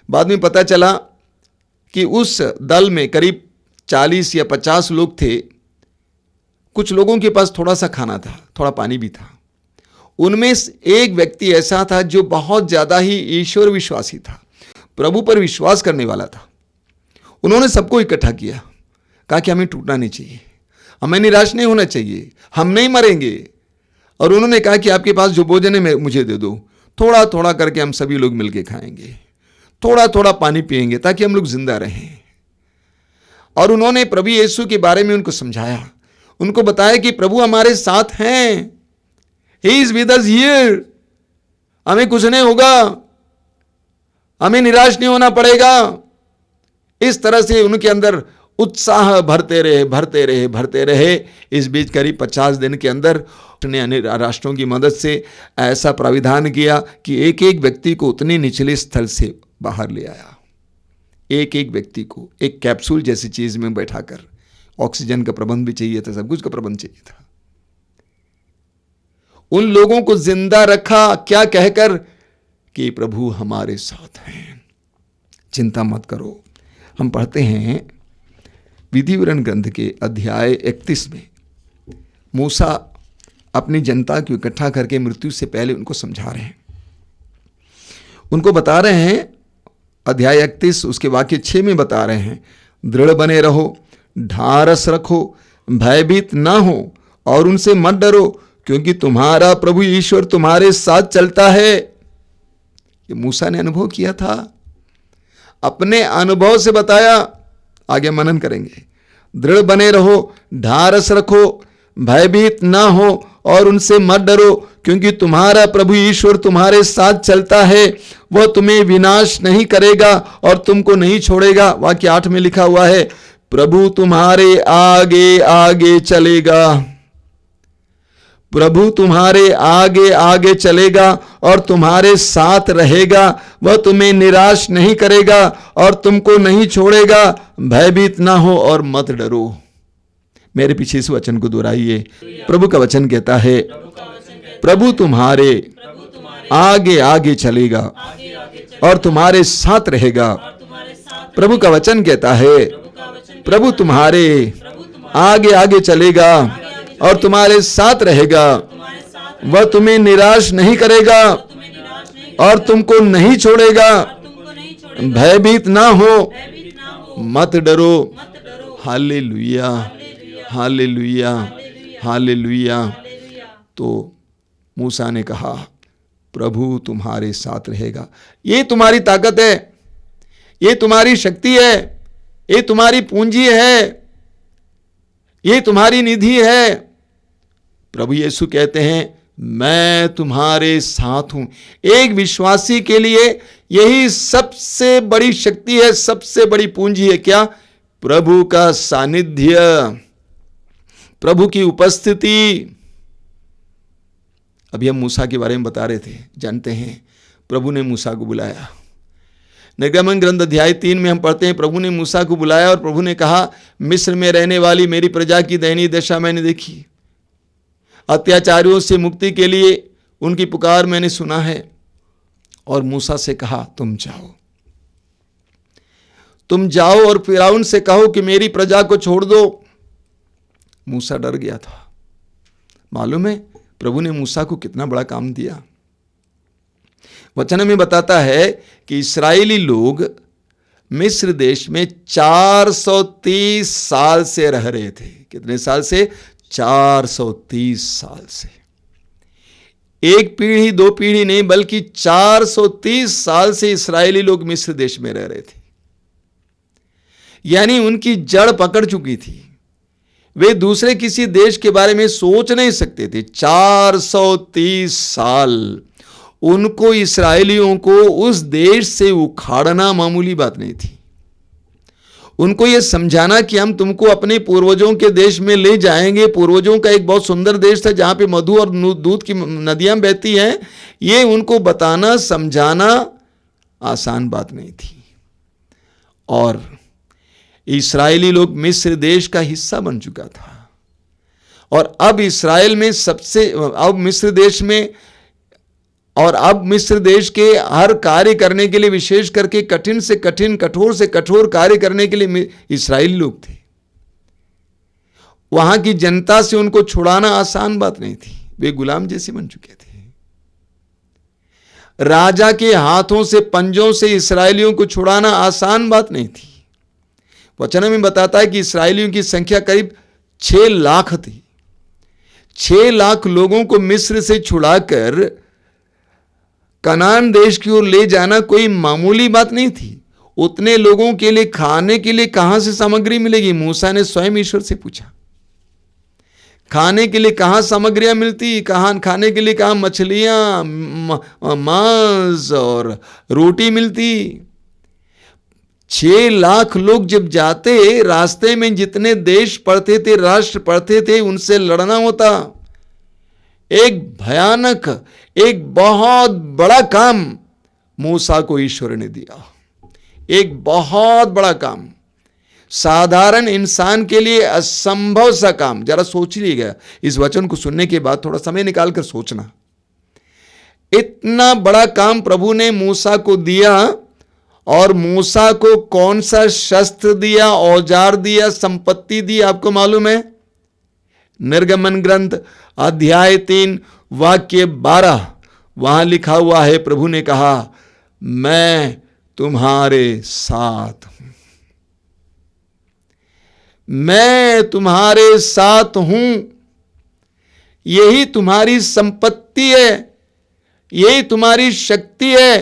बाद में पता चला कि उस दल में करीब 40 या 50 लोग थे। कुछ लोगों के पास थोड़ा सा खाना था, थोड़ा पानी भी था। उनमें एक व्यक्ति ऐसा था जो बहुत ज्यादा ही ईश्वर विश्वासी था, प्रभु पर विश्वास करने वाला था। उन्होंने सबको इकट्ठा किया, कहा कि हमें टूटना नहीं चाहिए, हमें निराश नहीं होना चाहिए, हम नहीं मरेंगे, और उन्होंने कहा कि आपके पास जो भोजन है मुझे दे दो, थोड़ा थोड़ा करके हम सभी लोग मिलके खाएंगे, थोड़ा थोड़ा पानी पिएंगे ताकि हम लोग जिंदा रहें। और उन्होंने प्रभु यीशु के बारे में उनको समझाया, उनको बताया कि प्रभु हमारे साथ हैं, he is with us here, हमें कुछ नहीं होगा, हमें निराश नहीं होना पड़ेगा। इस तरह से उनके अंदर उत्साह भरते रहे भरते रहे भरते रहे। इस बीच करीब 50 दिन के अंदर उसने अन्य राष्ट्रों की मदद से ऐसा प्राविधान किया कि एक एक व्यक्ति को उतने निचले स्थल से बाहर ले आया, एक एक व्यक्ति को एक कैप्सूल जैसी चीज में बैठाकर। ऑक्सीजन का प्रबंध भी चाहिए था, सब कुछ का प्रबंध चाहिए था। उन लोगों को जिंदा रखा, क्या कहकर कि प्रभु हमारे साथ हैं, चिंता मत करो। हम पढ़ते हैं विधि विवरण ग्रंथ के अध्याय 31 में मूसा अपनी जनता को इकट्ठा करके मृत्यु से पहले उनको समझा रहे हैं, उनको बता रहे हैं। अध्याय 31 उसके वाक्य 6 में बता रहे हैं, दृढ़ बने रहो, ढारस रखो, भयभीत ना हो और उनसे मत डरो, क्योंकि तुम्हारा प्रभु ईश्वर तुम्हारे साथ चलता है। ये मूसा ने अनुभव किया था, अपने अनुभव से बताया, आगे मनन करेंगे। दृढ़ बने रहो, ढारस रखो, भयभीत ना हो और उनसे मत डरो, क्योंकि तुम्हारा प्रभु ईश्वर तुम्हारे साथ चलता है। वह तुम्हें विनाश नहीं करेगा और तुमको नहीं छोड़ेगा। वाक्य 8 में लिखा हुआ है, प्रभु तुम्हारे आगे आगे चलेगा, प्रभु तुम्हारे आगे आगे चलेगा और तुम्हारे साथ रहेगा। वह तुम्हें निराश नहीं करेगा और तुमको नहीं छोड़ेगा। भयभीत ना हो और मत डरो। मेरे पीछे इस वचन को दोहराइए। प्रभु का वचन कहता है, प्रभु तुम्हारे आगे आगे चलेगा और तुम्हारे साथ रहेगा। प्रभु का वचन कहता है, प्रभु तुम्हारे आगे आगे चलेगा और तुम्हारे साथ रहेगा। वह तुम्हें निराश नहीं करेगा और तुमको नहीं छोड़ेगा। भयभीत ना हो, मत डरो। Hallelujah, hallelujah, hallelujah. तो मूसा ने कहा, प्रभु तुम्हारे साथ रहेगा। ये तुम्हारी ताकत है, ये तुम्हारी शक्ति है, ये तुम्हारी पूंजी है, ये तुम्हारी निधि है। प्रभु यीशु कहते हैं, मैं तुम्हारे साथ हूं। एक विश्वासी के लिए यही सबसे बड़ी शक्ति है, सबसे बड़ी पूंजी है। क्या? प्रभु का सानिध्य, प्रभु की उपस्थिति। अभी हम मूसा के बारे में बता रहे थे, जानते हैं प्रभु ने मूसा को बुलाया। निर्गमन ग्रंथ अध्याय 3 में हम पढ़ते हैं, प्रभु ने मूसा को बुलाया और प्रभु ने कहा, मिस्र में रहने वाली मेरी प्रजा की दयनीय दशा मैंने देखी, अत्याचारियों से मुक्ति के लिए उनकी पुकार मैंने सुना है। और मूसा से कहा, तुम जाओ और फिरौन से कहो कि मेरी प्रजा को छोड़ दो। मूसा डर गया था। मालूम है प्रभु ने मूसा को कितना बड़ा काम दिया। वचन में बताता है कि इस्राएली लोग मिस्र देश में 430 साल से रह रहे थे। कितने साल से? 430 साल से। एक पीढ़ी दो पीढ़ी नहीं, बल्कि 430 साल से इस्राएली लोग मिस्र देश में रह रहे थे। यानी उनकी जड़ पकड़ चुकी थी, वे दूसरे किसी देश के बारे में सोच नहीं सकते थे। 430 साल उनको, इस्राएलियों को उस देश से उखाड़ना मामूली बात नहीं थी। उनको यह समझाना कि हम तुमको अपने पूर्वजों के देश में ले जाएंगे। पूर्वजों का एक बहुत सुंदर देश था जहां पे मधु और दूध की नदियां बहती हैं। ये उनको बताना समझाना आसान बात नहीं थी। और इस्राएली लोग मिस्र देश का हिस्सा बन चुका था। और अब इस्राएल में अब मिस्र देश में, और अब मिस्र देश के हर कार्य करने के लिए, विशेष करके कठिन से कठिन, कठोर से कठोर कार्य करने के लिए इस्राएली लोग थे। वहां की जनता से उनको छुड़ाना आसान बात नहीं थी। वे गुलाम जैसे बन चुके थे। राजा के हाथों से, पंजों से इस्राएलियों को छुड़ाना आसान बात नहीं थी। वचन में बताता है कि इस्राएलियों की संख्या करीब 6 लाख थी। 6 लाख लोगों को मिस्र से छुड़ाकर कनान देश की ओर ले जाना कोई मामूली बात नहीं थी। उतने लोगों के लिए खाने के लिए कहां से सामग्री मिलेगी? मूसा ने स्वयं ईश्वर से पूछा, खाने के लिए कहां सामग्रियां मिलती, कहां खाने के लिए कहां मछलियां, मांस और रोटी मिलती। 6 लाख लोग जब जाते, रास्ते में जितने देश पड़ते थे, राष्ट्र पड़ते थे, उनसे लड़ना होता। एक भयानक, एक बहुत बड़ा काम मूसा को ईश्वर ने दिया, एक बहुत बड़ा काम, साधारण इंसान के लिए असंभव सा काम। जरा सोच लीजिएगा, इस वचन को सुनने के बाद थोड़ा समय निकालकर सोचना। इतना बड़ा काम प्रभु ने मूसा को दिया, और मूसा को कौन सा शस्त्र दिया, औजार दिया, संपत्ति दी, आपको मालूम है? निर्गमन ग्रंथ अध्याय 3 वाक्य 12, वहां लिखा हुआ है, प्रभु ने कहा, मैं तुम्हारे साथ हूं, मैं तुम्हारे साथ हूं। यही तुम्हारी संपत्ति है, यही तुम्हारी शक्ति है,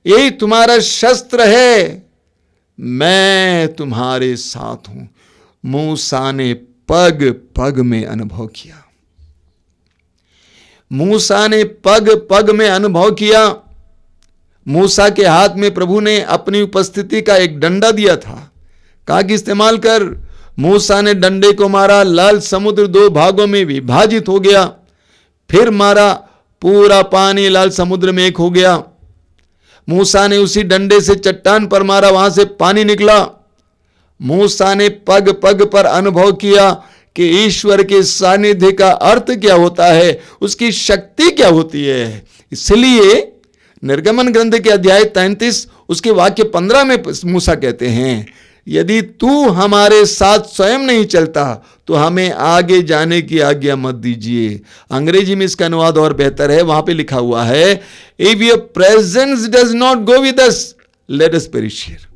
यही तुम्हारा शस्त्र है, मैं तुम्हारे साथ हूं। मूसा ने पग पग में अनुभव किया, मूसा ने पग पग में अनुभव किया। मूसा के हाथ में प्रभु ने अपनी उपस्थिति का एक डंडा दिया था, कहा कि इस्तेमाल कर। मूसा ने डंडे को मारा, लाल समुद्र 2 भागों में विभाजित हो गया, फिर मारा, पूरा पानी लाल समुद्र में एक हो गया। मूसा ने उसी डंडे से चट्टान पर मारा, वहां से पानी निकला। मूसा ने पग पग पर अनुभव किया कि ईश्वर के सानिध्य का अर्थ क्या होता है, उसकी शक्ति क्या होती है। इसलिए निर्गमन ग्रंथ के अध्याय 33 उसके वाक्य 15 में मूसा कहते हैं, यदि तू हमारे साथ स्वयं नहीं चलता तो हमें आगे जाने की आज्ञा मत दीजिए। अंग्रेजी में इसका अनुवाद और बेहतर है, वहां पे लिखा हुआ है, if your presence does not go with us let us perish here.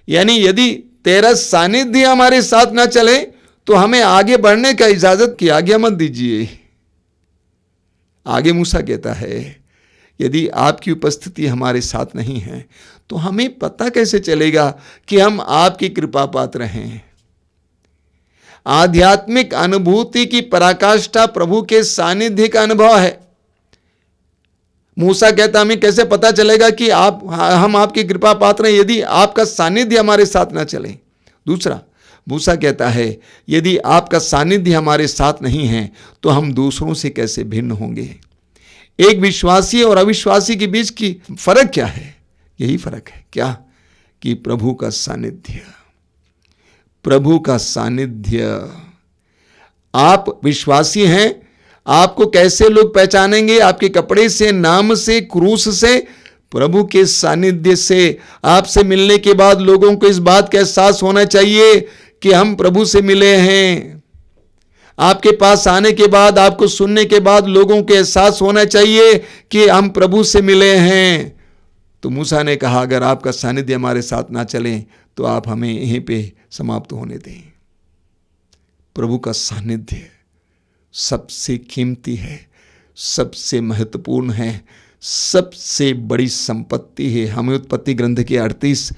यानी यदि तेरा सानिध्य हमारे साथ ना चले तो हमें आगे बढ़ने का इजाजत की आज्ञा मत दीजिए। आगे मूसा कहता है, यदि आपकी उपस्थिति हमारे साथ नहीं है तो हमें पता कैसे चलेगा कि हम आपकी कृपा पात्र हैं। आध्यात्मिक अनुभूति की पराकाष्ठा प्रभु के सानिध्य का अनुभव है। मूसा कहता, हमें कैसे पता चलेगा कि हम आपकी कृपा पात्र हैं यदि आपका सानिध्य हमारे साथ ना चले। दूसरा, मूसा कहता है, यदि आपका सानिध्य हमारे साथ नहीं है तो हम दूसरों से कैसे भिन्न होंगे। एक विश्वासी और अविश्वासी के बीच की फर्क क्या है? यही फर्क है क्या, कि प्रभु का सानिध्य, प्रभु का सानिध्य। आप विश्वासी हैं, आपको कैसे लोग पहचानेंगे? आपके कपड़े से, नाम से, क्रूस से? प्रभु के सानिध्य से। आपसे मिलने के बाद लोगों को इस बात का एहसास होना चाहिए कि हम प्रभु से मिले हैं। आपके पास आने के बाद, आपको सुनने के बाद लोगों को एहसास होना चाहिए कि हम प्रभु से मिले हैं। तो मूसा ने कहा, अगर आपका सानिध्य हमारे साथ ना चले तो आप हमें यहीं पे समाप्त होने दें। प्रभु का सानिध्य सबसे कीमती है, सबसे महत्वपूर्ण है, सबसे बड़ी संपत्ति है। हमें उत्पत्ति ग्रंथ के 38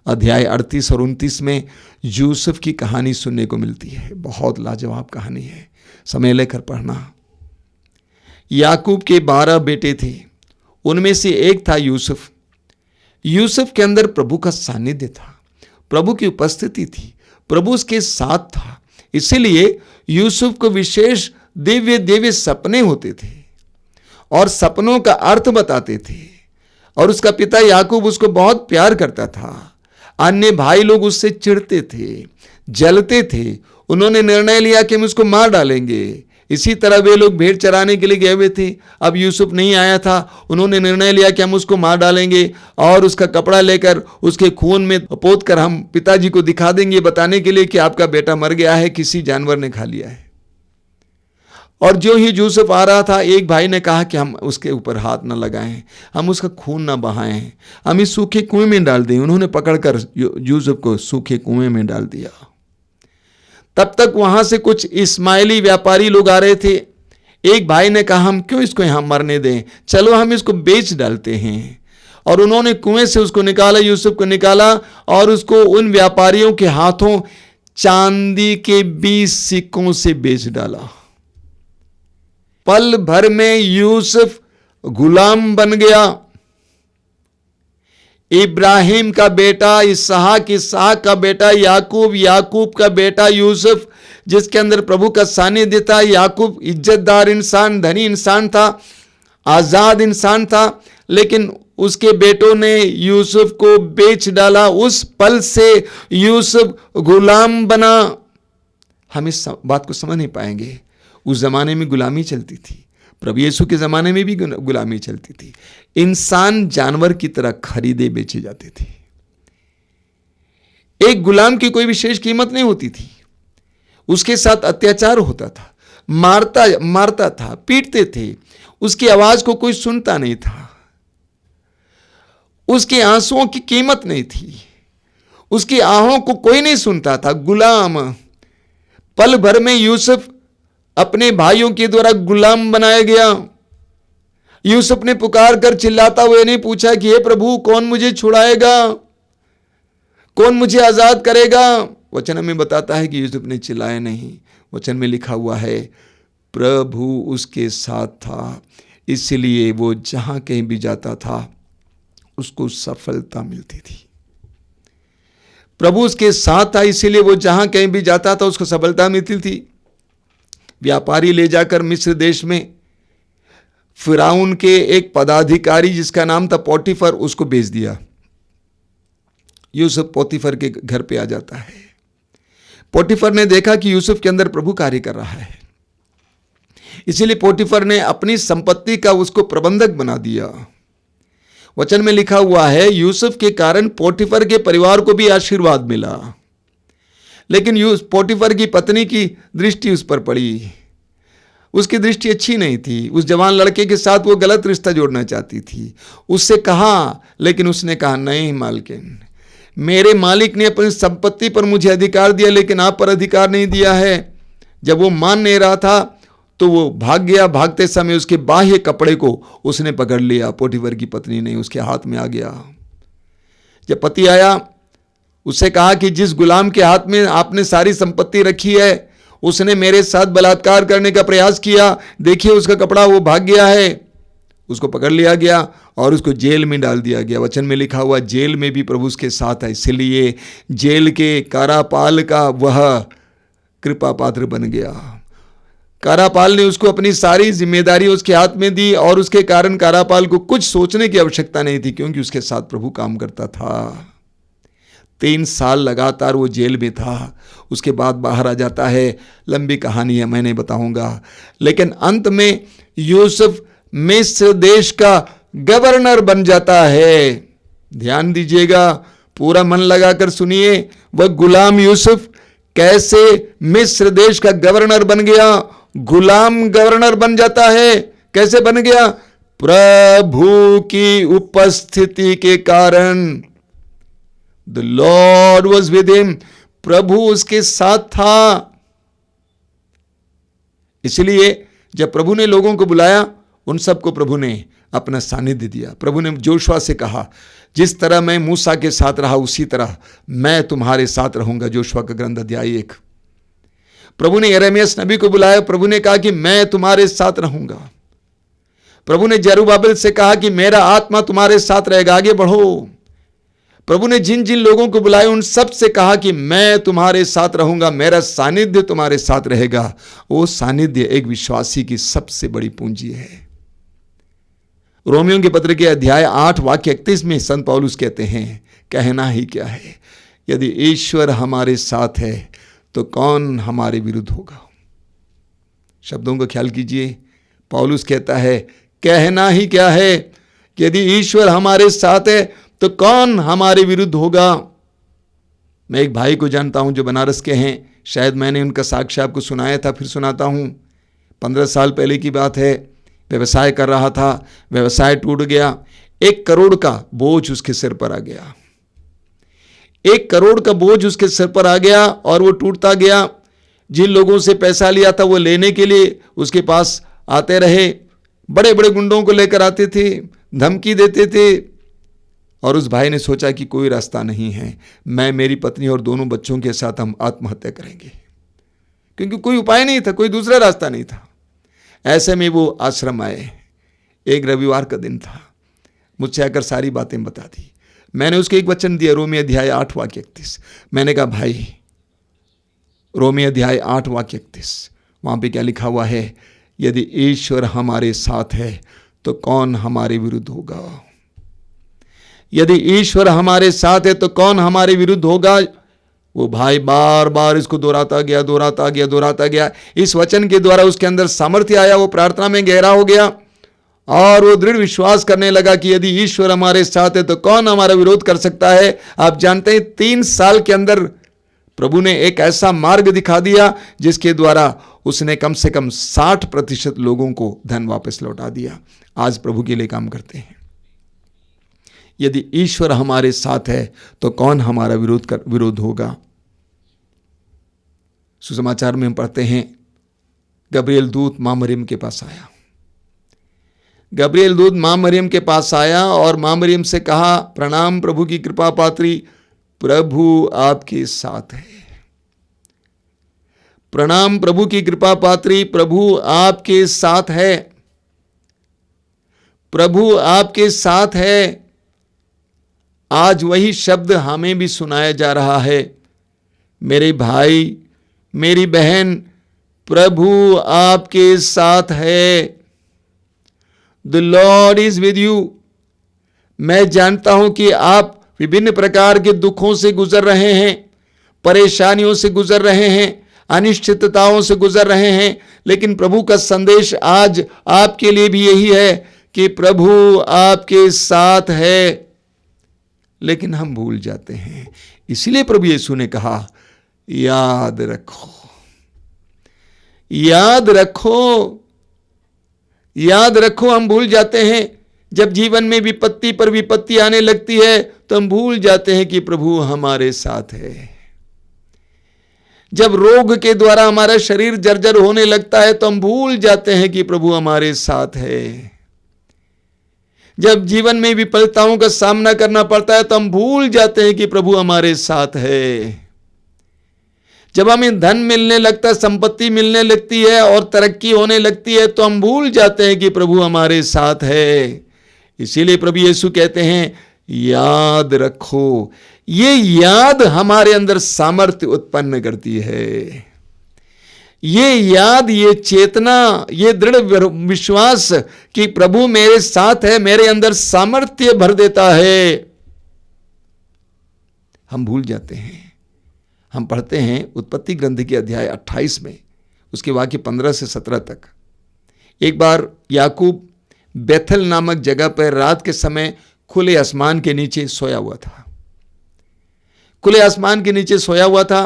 अध्याय 38 और 29 में यूसुफ की कहानी सुनने को मिलती है। बहुत लाजवाब कहानी है, समय लेकर पढ़ना। याकूब के 12 बेटे थे, उनमें से एक था यूसुफ। यूसुफ के अंदर प्रभु का सानिध्य था, प्रभु की उपस्थिति थी, प्रभु उसके साथ था। इसीलिए यूसुफ को विशेष दिव्य दिव्य सपने होते थे और सपनों का अर्थ बताते थे, और उसका पिता याकूब उसको बहुत प्यार करता था। अन्य भाई लोग उससे चिढ़ते थे, जलते थे। उन्होंने निर्णय लिया कि हम उसको मार डालेंगे। इसी तरह वे लोग भेड़ चराने के लिए गए हुए थे, अब यूसुफ नहीं आया था। उन्होंने निर्णय लिया कि हम उसको मार डालेंगे और उसका कपड़ा लेकर उसके खून में पोत कर हम पिताजी को दिखा देंगे, बताने के लिए कि आपका बेटा मर गया है, किसी जानवर ने खा लिया है। और जो ही यूसुफ आ रहा था, एक भाई ने कहा कि हम उसके ऊपर हाथ न लगाएं, हम उसका खून न बहाएं, हम इस सूखे कुएं में डाल दें। उन्होंने पकड़कर यूसुफ को सूखे कुएं में डाल दिया। तब तक वहां से कुछ इस्माइली व्यापारी लोग आ रहे थे, एक भाई ने कहा हम क्यों इसको यहां मरने दें, चलो हम इसको बेच डालते हैं। और उन्होंने कुएं से उसको निकाला, यूसुफ को निकाला और उसको उन व्यापारियों के हाथों चांदी के 20 सिक्कों से बेच डाला। पल भर में यूसुफ गुलाम बन गया। इब्राहिम का बेटा इसहाक, इसहाक का बेटा याकूब, याकूब का बेटा यूसुफ, जिसके अंदर प्रभु का सानिध्य था। याकूब इज्जतदार इंसान, धनी इंसान था, आजाद इंसान था, लेकिन उसके बेटों ने यूसुफ को बेच डाला। उस पल से यूसुफ गुलाम बना। हम इस बात को समझ नहीं पाएंगे। उस जमाने में गुलामी चलती थी, प्रभु यीशु के ज़माने में भी गुलामी चलती थी। इंसान जानवर की तरह खरीदे बेचे जाते थे। एक गुलाम की कोई विशेष कीमत नहीं होती थी। उसके साथ अत्याचार होता था, मारता था, पीटते थे। उसकी आवाज को कोई सुनता नहीं था। उसके आंसुओं की कीमत नहीं थी। उसकी आहों को कोई नहीं सुनता था। गुलाम। पल भर में यूसुफ अपने भाइयों के द्वारा गुलाम बनाया गया। यूसुफ ने पुकार कर चिल्लाता हुए नहीं पूछा कि हे प्रभु कौन मुझे छुड़ाएगा, कौन मुझे आजाद करेगा। वचन में बताता है कि यूसुफ ने चिल्लाया नहीं। वचन में लिखा हुआ है प्रभु उसके साथ था, इसलिए वो जहां कहीं भी जाता था उसको सफलता मिलती थी। प्रभु उसके साथ था, इसीलिए वो जहां कहीं भी जाता था उसको सफलता मिलती थी। व्यापारी ले जाकर मिस्र देश में फिरौन के एक पदाधिकारी जिसका नाम था पोटीफर, उसको बेच दिया। यूसुफ पोतीफर के घर पे आ जाता है। पोटीफर ने देखा कि यूसुफ के अंदर प्रभु कार्य कर रहा है, इसीलिए पोटीफर ने अपनी संपत्ति का उसको प्रबंधक बना दिया। वचन में लिखा हुआ है यूसुफ के कारण पोटीफर के परिवार को भी आशीर्वाद मिला, लेकिन पोटीफर की पत्नी की दृष्टि उस पर पड़ी। उसकी दृष्टि अच्छी नहीं थी। उस जवान लड़के के साथ वो गलत रिश्ता जोड़ना चाहती थी। उससे कहा, लेकिन उसने कहा नहीं मालकिन, मेरे मालिक ने अपनी संपत्ति पर मुझे अधिकार दिया, लेकिन आप पर अधिकार नहीं दिया है। जब वो मान नहीं रहा था तो वो भाग गया। भागते समय उसके बाह्य कपड़े को उसने पकड़ लिया। पोटीफर की पत्नी ने उसके हाथ में आ गया। जब पति आया, उससे कहा कि जिस गुलाम के हाथ में आपने सारी संपत्ति रखी है उसने मेरे साथ बलात्कार करने का प्रयास किया, देखिए उसका कपड़ा वो भाग गया है। उसको पकड़ लिया गया और उसको जेल में डाल दिया गया। वचन में लिखा हुआ जेल में भी प्रभु उसके साथ है, इसलिए जेल के कारापाल का वह कृपा पात्र बन गया। कारापाल ने उसको अपनी सारी जिम्मेदारी उसके हाथ में दी और उसके कारण कारापाल को कुछ सोचने की आवश्यकता नहीं थी, क्योंकि उसके साथ प्रभु काम करता था। 3 साल लगातार वो जेल में था। उसके बाद बाहर आ जाता है। लंबी कहानी है, मैं नहीं बताऊंगा। लेकिन अंत में यूसुफ मिस्र देश का गवर्नर बन जाता है। ध्यान दीजिएगा, पूरा मन लगाकर सुनिए। वह गुलाम यूसुफ कैसे मिस्र देश का गवर्नर बन गया। गुलाम गवर्नर बन जाता है। कैसे बन गया? प्रभु की उपस्थिति के कारण। The Lord was with him. प्रभु उसके साथ था। इसलिए जब प्रभु ने लोगों को बुलाया, उन सबको प्रभु ने अपना सानिध्य दिया। प्रभु ने जोशुआ से कहा, जिस तरह मैं मूसा के साथ रहा उसी तरह मैं तुम्हारे साथ रहूंगा। जोशुआ का ग्रंथ अध्याय 1। प्रभु ने यिर्मयाह नबी को बुलाया। प्रभु ने कहा कि मैं तुम्हारे साथ रहूंगा। प्रभु ने जरुब्बाबिल से कहा कि मेरा आत्मा तुम्हारे साथ रहेगा, आगे बढ़ो। प्रभु ने जिन जिन लोगों को बुलाया उन सब से कहा कि मैं तुम्हारे साथ रहूंगा, मेरा सानिध्य तुम्हारे साथ रहेगा। वो सानिध्य एक विश्वासी की सबसे बड़ी पूंजी है। रोमियों के पत्र के अध्याय 8 वाक्य 31 में संत पौलुस कहते हैं, कहना ही क्या है, यदि ईश्वर हमारे साथ है तो कौन हमारे विरुद्ध होगा। शब्दों का ख्याल कीजिए। पौलुस कहता है, कहना ही क्या है, यदि ईश्वर हमारे साथ है तो कौन हमारे विरुद्ध होगा। मैं एक भाई को जानता हूं जो बनारस के हैं। शायद मैंने उनका साक्ष्य आपको सुनाया था, फिर सुनाता हूं। 15 साल पहले की बात है। व्यवसाय कर रहा था, व्यवसाय टूट गया। 1 करोड़ का बोझ उसके सिर पर आ गया। 1 करोड़ का बोझ उसके सिर पर आ गया और वो टूटता गया। जिन लोगों से पैसा लिया था वो लेने के लिए उसके पास आते रहे, बड़े बड़े गुंडों को लेकर आते थे, धमकी देते थे। और उस भाई ने सोचा कि कोई रास्ता नहीं है, मैं, मेरी पत्नी और दोनों बच्चों के साथ हम आत्महत्या करेंगे, क्योंकि कोई उपाय नहीं था, कोई दूसरा रास्ता नहीं था। ऐसे में वो आश्रम आए। एक रविवार का दिन था। मुझसे आकर सारी बातें बता दी। मैंने उसको एक वचन दिया, रोमी अध्याय 8 वाक्य 31। मैंने कहा भाई, रोमी अध्याय 8 वाक्य 31, वहां पे क्या लिखा हुआ है? यदि ईश्वर हमारे साथ है तो कौन हमारे विरुद्ध होगा? यदि ईश्वर हमारे साथ है तो कौन हमारे विरुद्ध होगा? वो भाई बार बार इसको दोहराता गया। इस वचन के द्वारा उसके अंदर सामर्थ्य आया, वो प्रार्थना में गहरा हो गया और वो दृढ़ विश्वास करने लगा कि यदि ईश्वर हमारे साथ है तो कौन हमारा विरोध कर सकता है। आप जानते हैं 3 साल के अंदर प्रभु ने एक ऐसा मार्ग दिखा दिया जिसके द्वारा उसने कम से कम 60% लोगों को धन वापस लौटा दिया। आज प्रभु के लिए काम करते हैं। यदि ईश्वर हमारे साथ है तो कौन हमारा विरोध होगा? सुसमाचार में हम पढ़ते हैं, गब्रिएल दूत मां मरियम के पास आया। गब्रिएल दूत मां मरियम के पास आया और मां मरियम से कहा, प्रणाम प्रभु की कृपा पात्री, प्रभु आपके साथ है। प्रणाम प्रभु की कृपा पात्री, प्रभु आपके साथ है। प्रभु आपके साथ है। आज वही शब्द हमें भी सुनाया जा रहा है। मेरे भाई, मेरी बहन, प्रभु आपके साथ है। The Lord is with you. मैं जानता हूं कि आप विभिन्न प्रकार के दुखों से गुजर रहे हैं, परेशानियों से गुजर रहे हैं, अनिश्चितताओं से गुजर रहे हैं, लेकिन प्रभु का संदेश आज आपके लिए भी यही है कि प्रभु आपके साथ है। लेकिन हम भूल जाते हैं। इसीलिए प्रभु यीशु ने कहा, याद रखो, याद रखो, याद रखो। हम भूल जाते हैं। जब जीवन में विपत्ति पर विपत्ति आने लगती है तो हम भूल जाते हैं कि प्रभु हमारे साथ है। जब रोग के द्वारा हमारा शरीर जर्जर होने लगता है तो हम भूल जाते हैं कि प्रभु हमारे साथ है। जब जीवन में विफलताओं का सामना करना पड़ता है तो हम भूल जाते हैं कि प्रभु हमारे साथ है। जब हमें धन मिलने लगता है, संपत्ति मिलने लगती है और तरक्की होने लगती है तो हम भूल जाते हैं कि प्रभु हमारे साथ है। इसीलिए प्रभु यीशु कहते हैं, याद रखो। ये याद हमारे अंदर सामर्थ्य उत्पन्न करती है। ये याद, ये चेतना, ये दृढ़ विश्वास कि प्रभु मेरे साथ है, मेरे अंदर सामर्थ्य भर देता है। हम भूल जाते हैं। हम पढ़ते हैं उत्पत्ति ग्रंथ के अध्याय 28 में, उसके वाक्य 15 से 17 तक। एक बार याकूब बेथल नामक जगह पर रात के समय खुले आसमान के नीचे सोया हुआ था। खुले आसमान के नीचे सोया हुआ था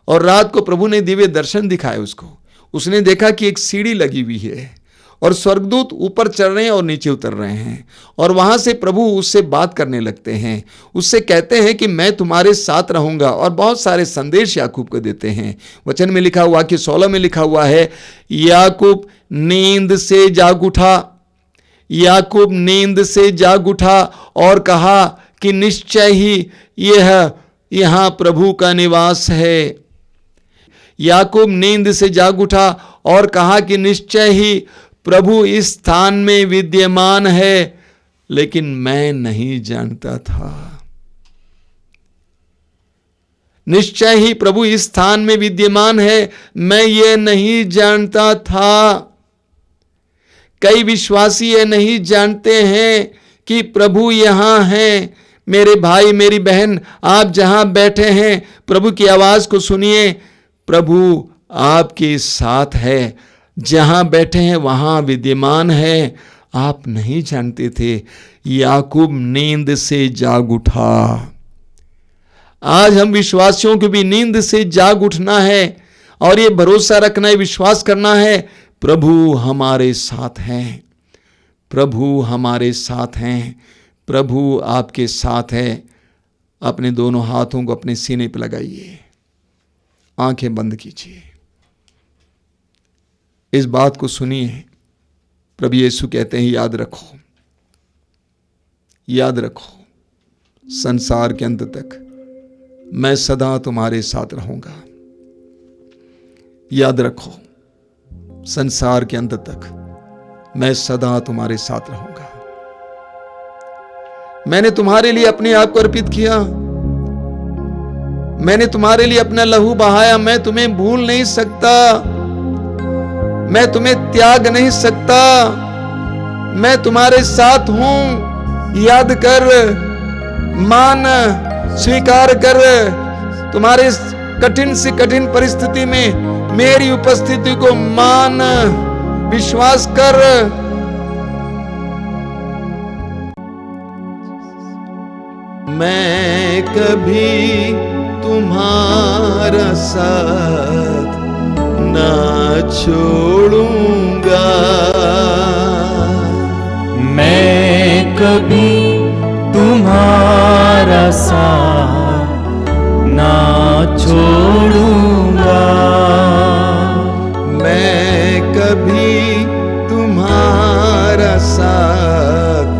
और रात को प्रभु ने दिव्य दर्शन दिखाए उसको। उसने देखा कि एक सीढ़ी लगी हुई है और स्वर्गदूत ऊपर चढ़ रहे हैं और नीचे उतर रहे हैं और वहां से प्रभु उससे बात करने लगते हैं। उससे कहते हैं कि मैं तुम्हारे साथ रहूंगा और बहुत सारे संदेश याकूब को देते हैं। वचन में लिखा हुआ कि 16 में लिखा हुआ है, याकूब नींद से जाग उठा। याकूब नींद से जाग उठा और कहा कि निश्चय ही यह यहां प्रभु का निवास है। याकूब नींद से जाग उठा और कहा कि निश्चय ही प्रभु इस स्थान में विद्यमान है, लेकिन मैं नहीं जानता था। निश्चय ही प्रभु इस स्थान में विद्यमान है, मैं ये नहीं जानता था। कई विश्वासी ये नहीं जानते हैं कि प्रभु यहां है। मेरे भाई, मेरी बहन, आप जहां बैठे हैं प्रभु की आवाज को सुनिए। प्रभु आपके साथ है, जहां बैठे हैं वहां विद्यमान है। आप नहीं जानते थे। याकूब नींद से जाग उठा। आज हम विश्वासियों को भी नींद से जाग उठना है और ये भरोसा रखना है, विश्वास करना है, प्रभु हमारे साथ हैं। प्रभु हमारे साथ हैं। प्रभु आपके साथ है। अपने दोनों हाथों को अपने सीने पर लगाइए, आंखें बंद कीजिए, इस बात को सुनिए प्रभु यीशु कहते हैं याद रखो संसार के अंत तक मैं सदा तुम्हारे साथ रहूंगा। याद रखो संसार के अंत तक मैं सदा तुम्हारे साथ रहूंगा। मैंने तुम्हारे लिए अपने आप को अर्पित किया, मैंने तुम्हारे लिए अपना लहू बहाया। मैं तुम्हें भूल नहीं सकता, मैं तुम्हें त्याग नहीं सकता, मैं तुम्हारे साथ हूं। याद कर, मान, स्वीकार कर, तुम्हारे कठिन से कठिन परिस्थिति में मेरी उपस्थिति को मान, विश्वास कर। मैं कभी तुम्हारा साथ ना छोड़ूंगा, मैं कभी तुम्हारा साथ ना छोड़ूंगा, मैं कभी तुम्हारा साथ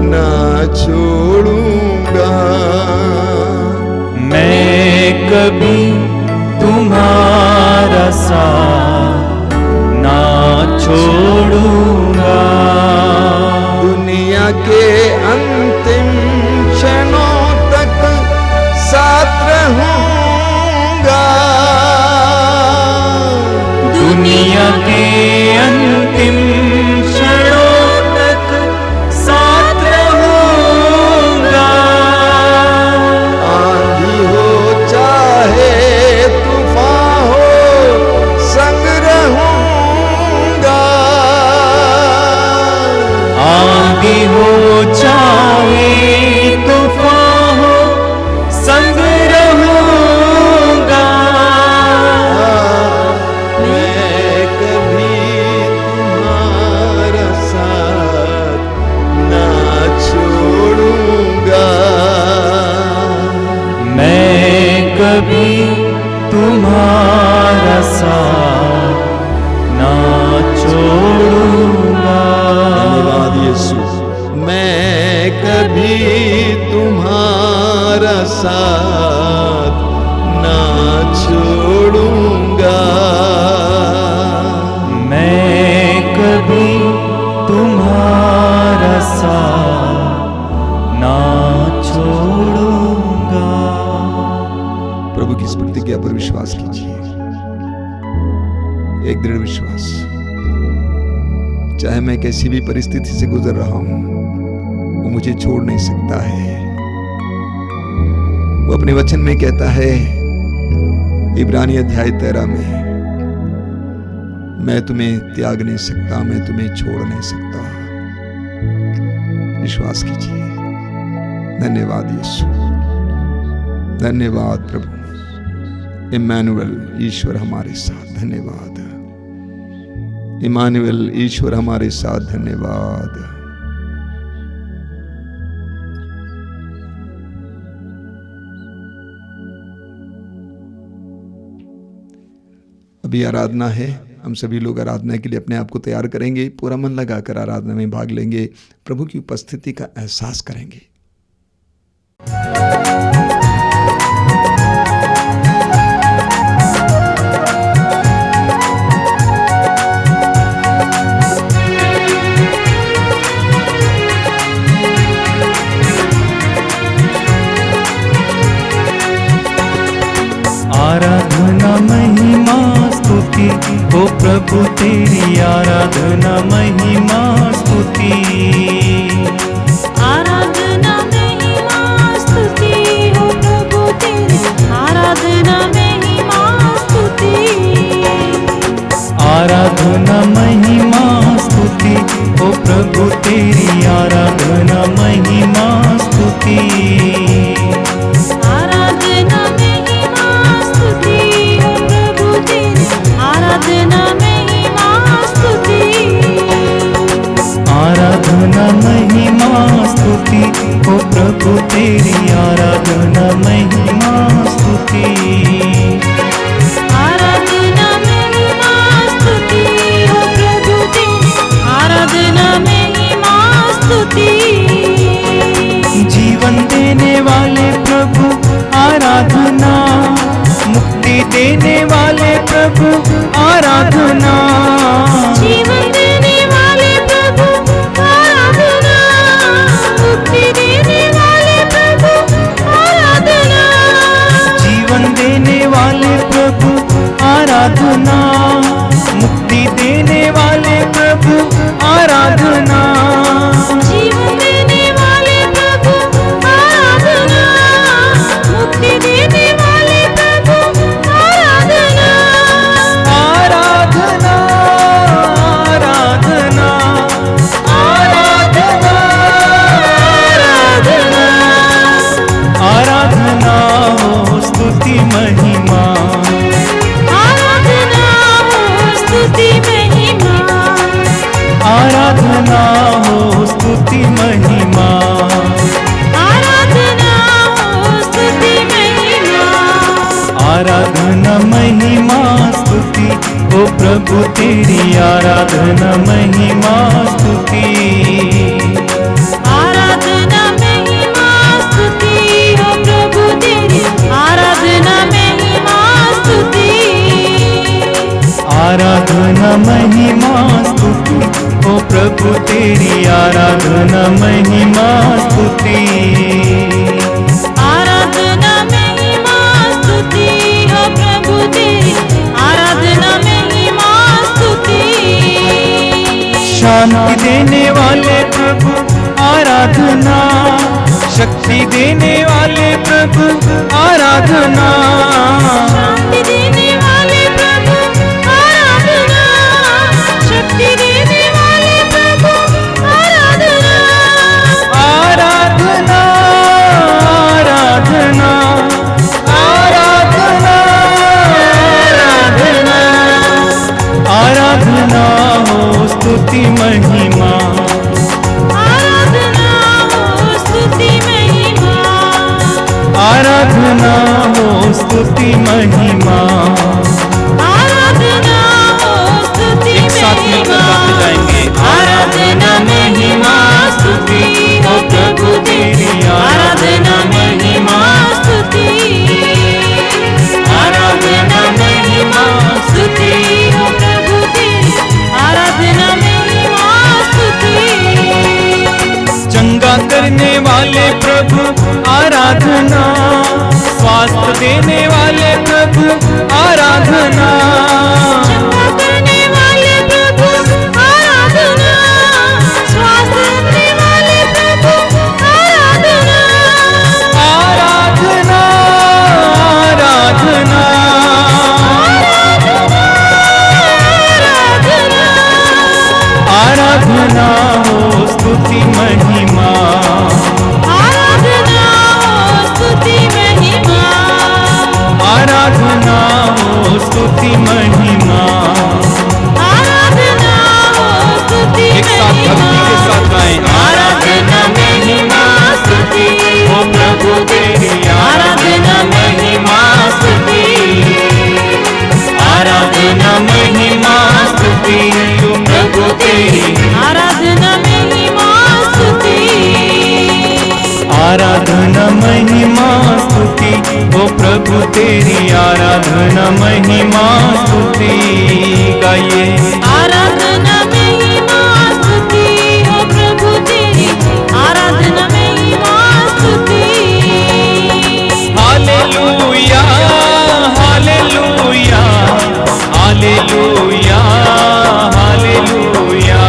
ना छोड़ूंगा, मैं कभी तुम्हारा साथ ना छोड़ूंगा। दुनिया के अंतिम क्षणों तक साथ रहूंगा, दुनिया के अंतिम क्षणों तक साथ रहूंगा। आंधी हो चाहे तूफान हो संग रहूंगा, आंधी हो चाहे तूफान हो संग रहूंगा। मैं कभी तुम्हारा साथ ना छोड़ूंगा, मैं कभी तुम्हारा साथ ना छोड़ूंगा। धन्यवाद यीशु। मैं कभी तुम्हारा साथ ना छोड़ूंगा, मैं कभी तुम्हारा साथ ना छोड़ूंगा। प्रभु की इस प्रतिज्ञा पर विश्वास कीजिए, एक दृढ़ विश्वास। चाहे मैं कैसी भी परिस्थिति से गुजर रहा हूं, वो मुझे छोड़ नहीं सकता है। वो अपने वचन में कहता है, इब्रानी अध्याय 13 में, मैं तुम्हें त्याग नहीं सकता, मैं तुम्हें छोड़ नहीं सकता। विश्वास कीजिए। धन्यवाद यीशु, धन्यवाद प्रभु। इम्मानुएल, ईश्वर हमारे साथ। धन्यवाद इम्मानुएल, ईश्वर हमारे साथ। धन्यवाद। अभी आराधना है, हम सभी लोग आराधना के लिए अपने आप को तैयार करेंगे। पूरा मन लगाकर आराधना में भाग लेंगे, प्रभु की उपस्थिति का एहसास करेंगे। आराधना महिमा स्तुति हो प्रभु तेरी, आराधना महिमा स्तुति, आराधना महिमा स्तुति हो प्रभु तेरी, आराधना महिमा स्तुति, आराधना महिमा स्तुति हो प्रभु तेरी, आराधना महिमा स्तुति, आराधना महिमा स्तुति हो प्रभु तेरी, आराधना महिमा स्तुति, आराधना आराधना, मुक्ति देने वाले प्रभु आराधना, जीवन देने वाले प्रभु आराधना, मुक्ति देने वाले प्रभु आराधना, आराधना, आराधना, आराधना, आराधना, आराधना हो स्तुति महिमा, आराधना हो स्तुति महिमा, आराधना हो स्तुति महिमा, आराधना हो स्तुति महिमा, आराधना महिमा स्तुति ओ प्रभु तेरी आराधना महिमा स्तुति, आराधना महिमा स्तुति हो प्रभु तेरी आराधना महिमा स्तुति, आराधना महिमा स्तुति ओ प्रभु तेरी आराधना महिमा स्तुति, आराधना महिमा स्तुति हो प्रभु तेरी आराधना महिमा स्तुति, शांति देने वाले प्रभु आराधना, शक्ति देने वाले प्रभु आराधना, शांति देने वाले प्रभु आराधना, शक्ति देने वाले प्रभु आराधना, आराधना, आराधना, आराधना, आराधना, आराधना हो स्तुति महिमा, आराधना हो स्तुति महिमा, आराधना हो स्तुति महिमा। आराधना हो स्तुति एक साथ मिलकर गाते जाएंगे। आराधना महिमा स्तुति हो प्रभु तेरी आराधना महिमा स्तुति, आराधना महिमा स्तुति हो प्रभु तेरी आराधना महिमा स्तुति, चंगा करने वाले प्रभु आराधना, स्वास्थ्य देने वाले प्रभु आराधना, चंगा करने वाले प्रभु आराधना, स्वास्थ्य देने वाले प्रभु आराधना, आराधना, आराधना, आराधना हो स्तुति महिमा, आराधना हो स्तुति महिमा, आराधना हो स्तुति महिमा। आराधना हो स्तुति एक साथ भक्ति के साथ गाएं। आराधना महिमा स्तुति ओ प्रभु तेरी आराधना महिमा स्तुति, आराधना महिमा स्तुति ओ प्रभु तेरी, आराधना महिमा स्तुति, आराधना महिमा स्तुति ओ प्रभु तेरी आराधना महिमा स्तुति। गाइए आराधना महिमा स्तुति हो प्रभु तेरी आराधना महिमा स्तुति, hallelujah, hallelujah, hallelujah, hallelujah,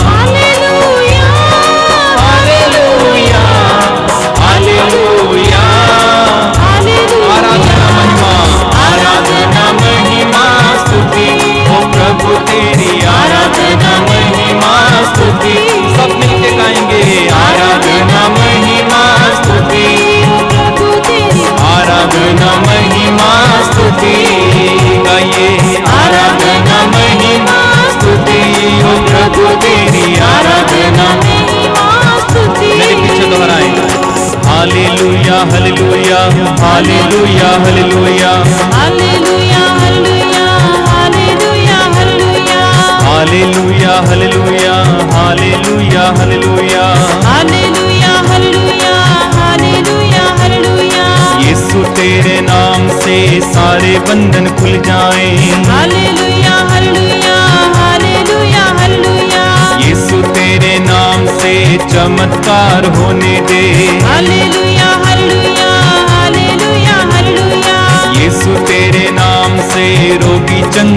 hallelujah, hallelujah, hallelujah. Hallelujah, आराधना महिमा, आराधना महिमा स्तुति ओ प्रभु तेरी आराधना महिमा स्तुति। सब मिलके गाएंगे आराधना महिमा स्तुति, हो प्रभु तेरी आराधना महिमा स्तुति। गाइए आराधना महिमा स्तुति ओ प्रभु तेरी आराधना। महिमा स्तुति, मेरे पीछे दोहराएं। हालेलुया, hallelujah, hallelujah, hallelujah, hallelujah, hallelujah, hallelujah, hallelujah, hallelujah, hallelujah, hallelujah, hallelujah. Hallelujah, hallelujah, hallelujah, हालेलुया, यीशु तेरे नाम से सारे बंधन खुल जाएं। हालेलुया, हालेलुया, हालेलुया, हालेलुया, यीशु तेरे नाम से चमत्कार होने दे। हालेलुया, हालेलुया, हालेलुया, हालेलुया, यीशु तेरे नाम से रोगी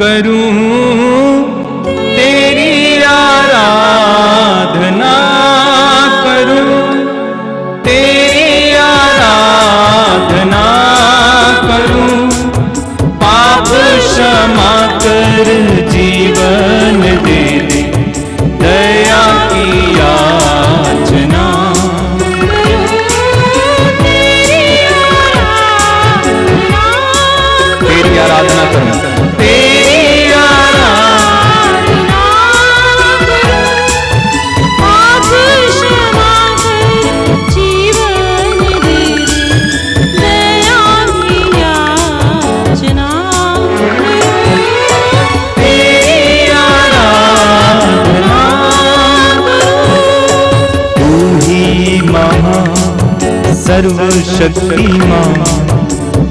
करूं तेरी आराधना करूं तेरी आराधना करूं पाप क्षमा कर जीवन दे दे दया की याचना तेरी आराधना करूं तेरी आराधना पाप क्षमा कर जीवन दे दे दया की याचना तेरी आराधना तू ही महा सर्वशक्तिमान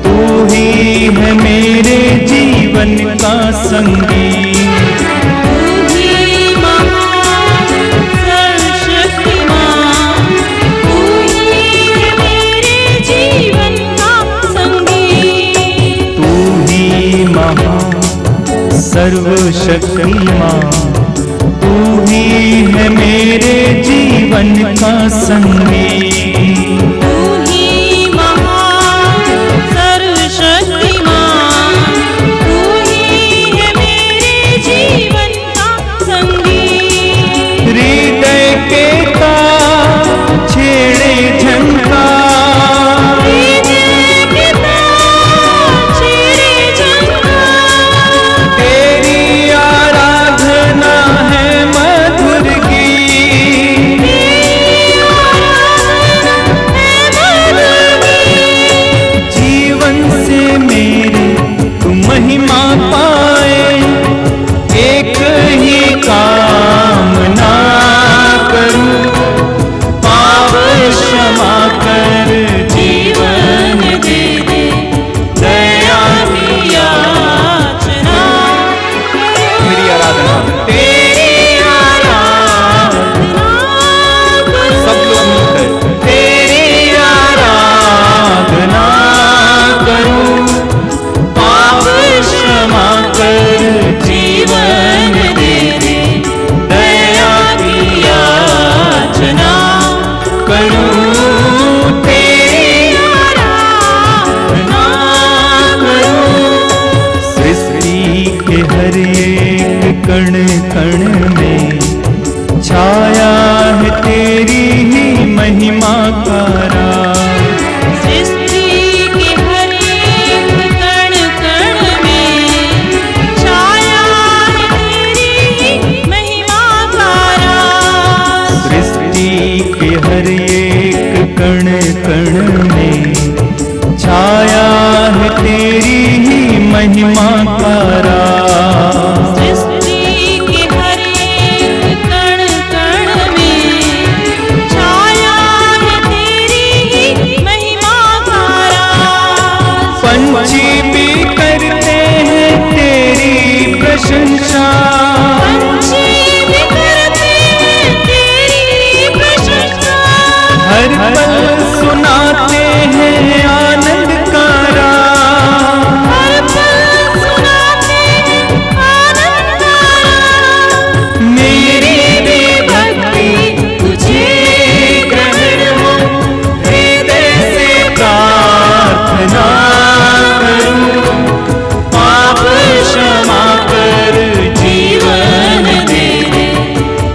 तू ही है मेरे जीवन का संगी तू ही महान सर्वशक्तिमान तू ही है मेरे जीवन का संगी तू ही महा सर्वशक्तिमान तू ही है मेरे जीवन का संगी तू ही महान सर्वशक्तिमान तू ही है मेरे जीवन का संगी हृदय के तार छेड़े झंकार तेरी आराधना है मधुर गीत जीवन से मेरे तू महिमा पाए एक ही कामना करूं पाप क्षमा कर जीवन दे दे दया की याचना तेरी आराधना तेरी आराधना सब लोग मिलकर तेरी आराधना करूं पाप क्षमा कर जीवन दे दे दया की याचना करूं तेरी आराधना करूं सृष्टि के हर एक कण कण में छाया है तेरी ही महिमा का राज सृष्टि के हर एक कण कण में छाया है तेरी महिमा का राज सृष्टि के हर एक कण कण में छाया है तेरी ही महिमा का राज सृष्टि के हर एक कण कण में छाया है तेरी महिमा का राज पंछी भी करते हैं तेरी प्रशंसा पंछी भी करते हैं तेरी प्रशंसा हर पल सुनाते हैं आनंद का राग हर पल सुनाते हैं आनंद का राग मेरी भी भक्ति तुझे ग्रहण हो हृदय से प्रार्थना करूं पाप क्षमा कर जीवन दे दे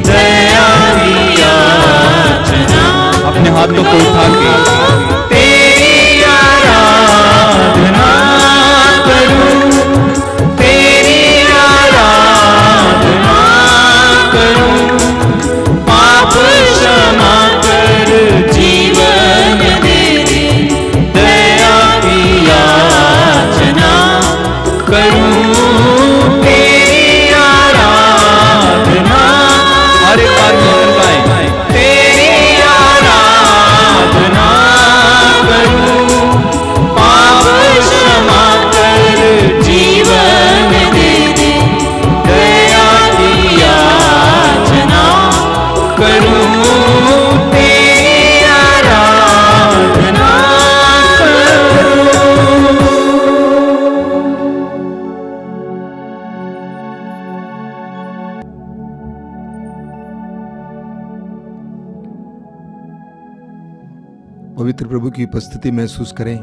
दया की याचना अपने हाथों को उठा के तेरी पवित्र प्रभु की उपस्थिति महसूस करें।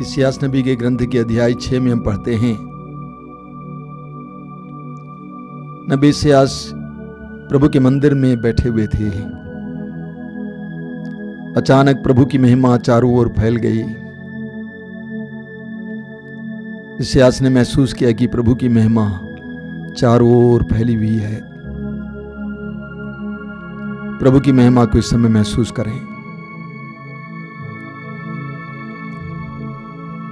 इस्यास नबी के ग्रंथ के अध्याय 6 में हम पढ़ते हैं, नबी इस्यास प्रभु के मंदिर में बैठे हुए थे। अचानक प्रभु की महिमा चारों ओर फैल गई। इस्यास ने महसूस किया कि प्रभु की महिमा चारों ओर फैली हुई है। प्रभु की महिमा को इस समय महसूस करें।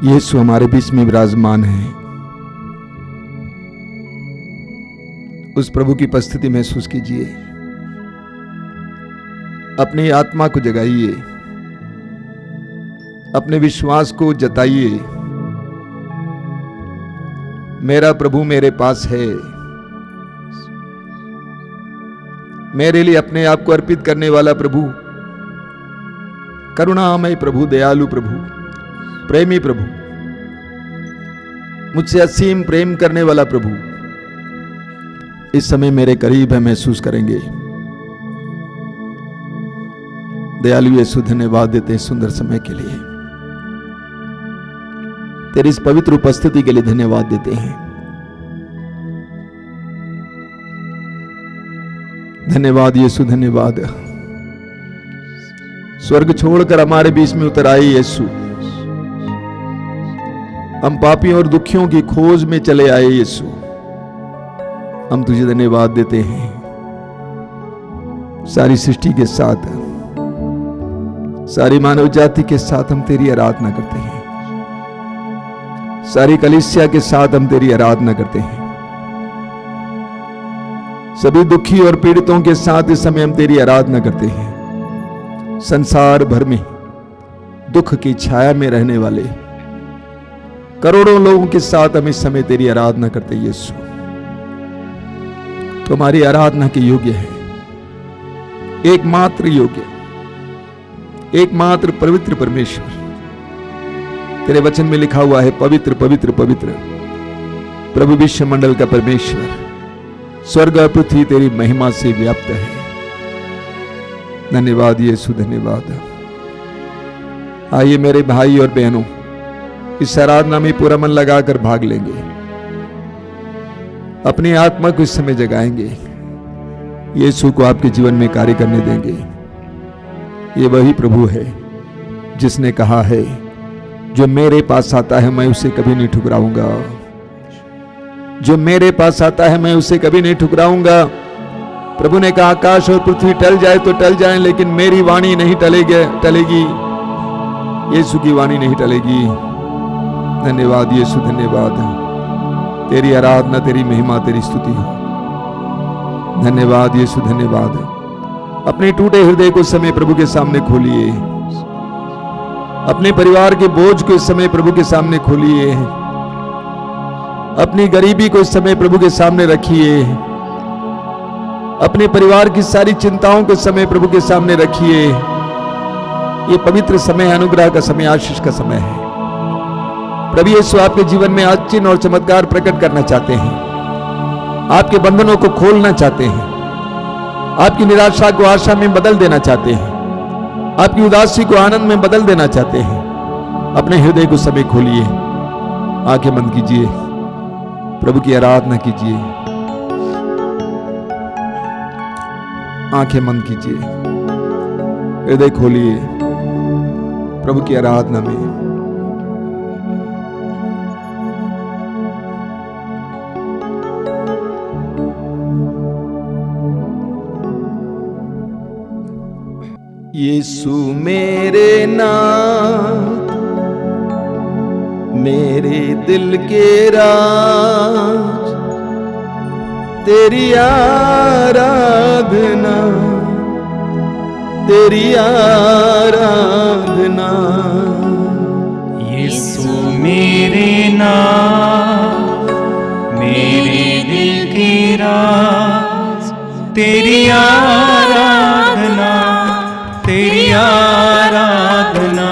यीशु हमारे बीच में विराजमान है। उस प्रभु की उपस्थिति महसूस कीजिए। अपनी आत्मा को जगाइए, अपने विश्वास को जताइए। मेरा प्रभु मेरे पास है। मेरे लिए अपने आप को अर्पित करने वाला प्रभु, करुणामय प्रभु, दयालु प्रभु, प्रेमी प्रभु, मुझसे असीम प्रेम करने वाला प्रभु इस समय मेरे करीब है, महसूस करेंगे। दयालु यीशु, धन्यवाद देते हैं सुंदर समय के लिए। तेरी इस पवित्र उपस्थिति के लिए धन्यवाद देते हैं। धन्यवाद यीशु, धन्यवाद। स्वर्ग छोड़कर हमारे बीच में उतर आए यीशु। हम पापियों और दुखियों की खोज में चले आए यीशु। हम तुझे धन्यवाद देते हैं। सारी सृष्टि के साथ, सारी मानव जाति के साथ हम तेरी आराधना करते हैं। सारी कलीसिया के साथ हम तेरी आराधना करते हैं। सभी दुखी और पीड़ितों के साथ इस समय हम तेरी आराधना करते हैं। संसार भर में दुख की छाया में रहने वाले करोड़ों लोगों के साथ हम इस समय तेरी आराधना करते हैं यीशु। तुम्हारी आराधना के योग्य है, एकमात्र योग्य, एकमात्र पवित्र परमेश्वर। तेरे वचन में लिखा हुआ है, पवित्र पवित्र पवित्र प्रभु विश्व मंडल का परमेश्वर, स्वर्ग और पृथ्वी तेरी महिमा से व्याप्त है। धन्यवाद यीशु, धन्यवाद। आइए मेरे भाई और बहनों, इस आराधना में पूरा मन लगाकर भाग लेंगे। अपनी आत्मा को इस समय जगाएंगे। यीशु को आपके जीवन में कार्य करने देंगे। ये वही प्रभु है जिसने कहा है, जो मेरे पास आता है मैं उसे कभी नहीं ठुकराऊंगा। जो मेरे पास आता है मैं उसे कभी नहीं ठुकराऊंगा। प्रभु ने कहा, आकाश और पृथ्वी टल जाए तो टल जाए, लेकिन मेरी वाणी नहीं टलेगी। यीशु की वाणी नहीं टलेगी। धन्यवाद यीशु, धन्यवाद। तेरी आराधना, तेरी महिमा, तेरी स्तुति हो। धन्यवाद यीशु, धन्यवाद। अपने टूटे हृदय को इस समय प्रभु के सामने खोलिए। अपने परिवार के बोझ को इस समय प्रभु के सामने खोलिए। अपनी गरीबी को इस समय प्रभु के सामने रखिए। अपने परिवार की सारी चिंताओं को इस समय प्रभु के सामने रखिए। ये पवित्र समय, अनुग्रह का समय, आशीष का समय है। प्रभु यीशु आपके जीवन में आज चिन्ह और चमत्कार प्रकट करना चाहते हैं। आपके बंधनों को खोलना चाहते हैं। आपकी निराशा को आशा में बदल देना चाहते हैं। आपकी उदासी को आनंद में बदल देना चाहते हैं। अपने हृदय को समय खोलिए, आंखें बंद कीजिए, प्रभु की आराधना कीजिए। आंखें बंद कीजिए, हृदय खोलिए प्रभु की आराधना में। यीशु मेरे नाथ, मेरे दिल के राज, तेरी आराधना, तेरी आराधना। यीशु मेरे नाथ, मेरे दिल की राज, तेरी आराधना, तेरी आराधना।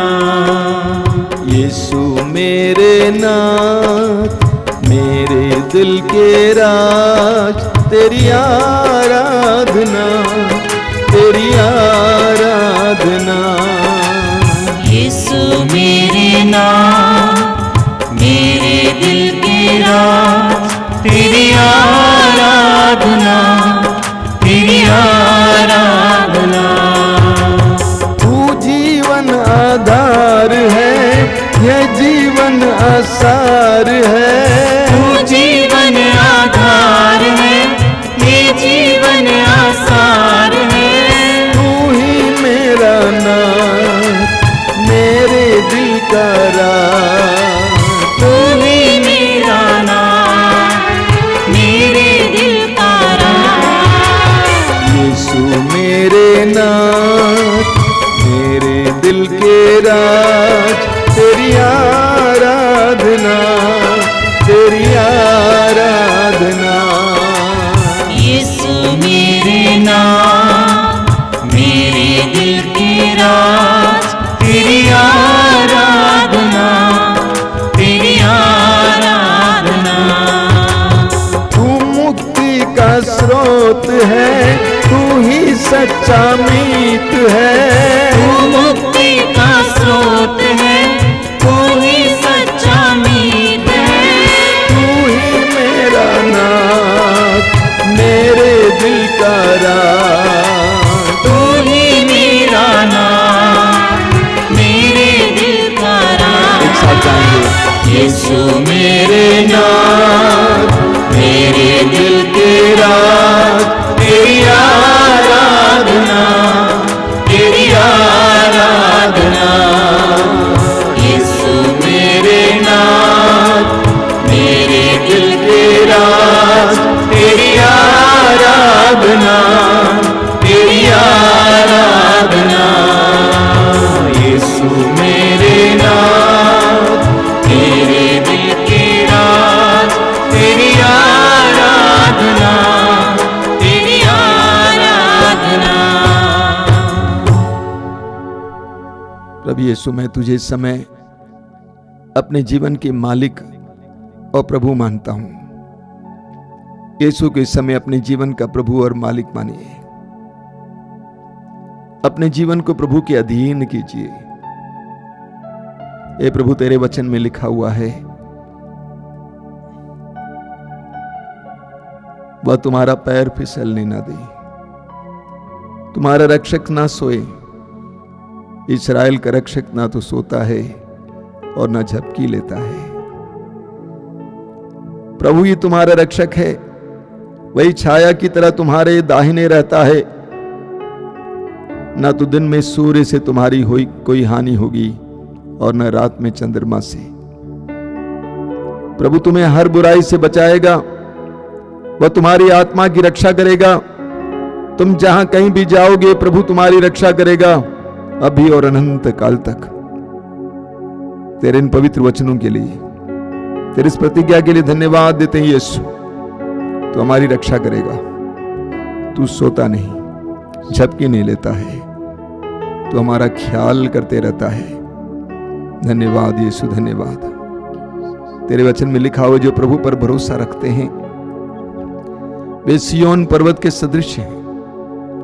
यीशु मेरे नाथ, मेरे दिल के राज, तेरी आराधना। आधार है, यह जीवन आसार है। तू जीवन आधार है, ये जीवन आसार है। तू ही मेरा नाथ, मेरे दिल का राज। तू ही मेरा नाथ, मेरे दिल का राज। यीशु मेरे नाथ, मेरे दिल के राज। तेरी आराधना, तेरी आराधना। यीशु मेरे नाथ, मेरे दिल की राज। तेरी आराधना, तेरी आराधना। तू मुक्ति का स्रोत है, तू ही सच्चा मीत है। तू मुक्ति का स्रोत है, तू ही सच्चा मीत है। तू ही मेरा नाथ, मेरे दिल का राज। तू ही मेरा नाथ, मेरे दिल का राज। एक साथ गाएंगे। यीशु मेरे नाथ, मेरे दिल के राज। तेरी आराधना, तेरी आराधना। यीशु मेरे नाथ, मेरे दिल के राज। तेरी आराधना, तेरी आराधना। यीशु मेरे नाथ, मेरे दिल के राज। तेरी आराधना, तेरी आराधना। प्रभु यीशु, मैं तुझे इस समय अपने जीवन के मालिक और प्रभु मानता हूं। यीशु को इस समय अपने जीवन का प्रभु और मालिक मानिए। अपने जीवन को प्रभु के अधीन कीजिए। हे प्रभु, तेरे वचन में लिखा हुआ है, वह तुम्हारा पैर फिसलने ना दे, तुम्हारा रक्षक ना सोए। इस्राएल का रक्षक ना तो सोता है और ना झपकी लेता है। प्रभु ही तुम्हारा रक्षक है, वही छाया की तरह तुम्हारे दाहिने रहता है। ना तो दिन में सूर्य से तुम्हारी कोई हानि होगी और न रात में चंद्रमा से। प्रभु तुम्हें हर बुराई से बचाएगा, वह तुम्हारी आत्मा की रक्षा करेगा। तुम जहां कहीं भी जाओगे, प्रभु तुम्हारी रक्षा करेगा अभी और अनंत काल तक। तेरे इन पवित्र वचनों के लिए, तेरी इस प्रतिज्ञा के लिए धन्यवाद देते हैं यीशु। तू हमारी रक्षा करेगा, तू सोता नहीं, झपकी नहीं लेता है, तू हमारा ख्याल करते रहता है। धन्यवाद यीशु, धन्यवाद। तेरे वचन में लिखा हुआ, जो प्रभु पर भरोसा रखते हैं वे सिय्योन पर्वत के सदृश हैं,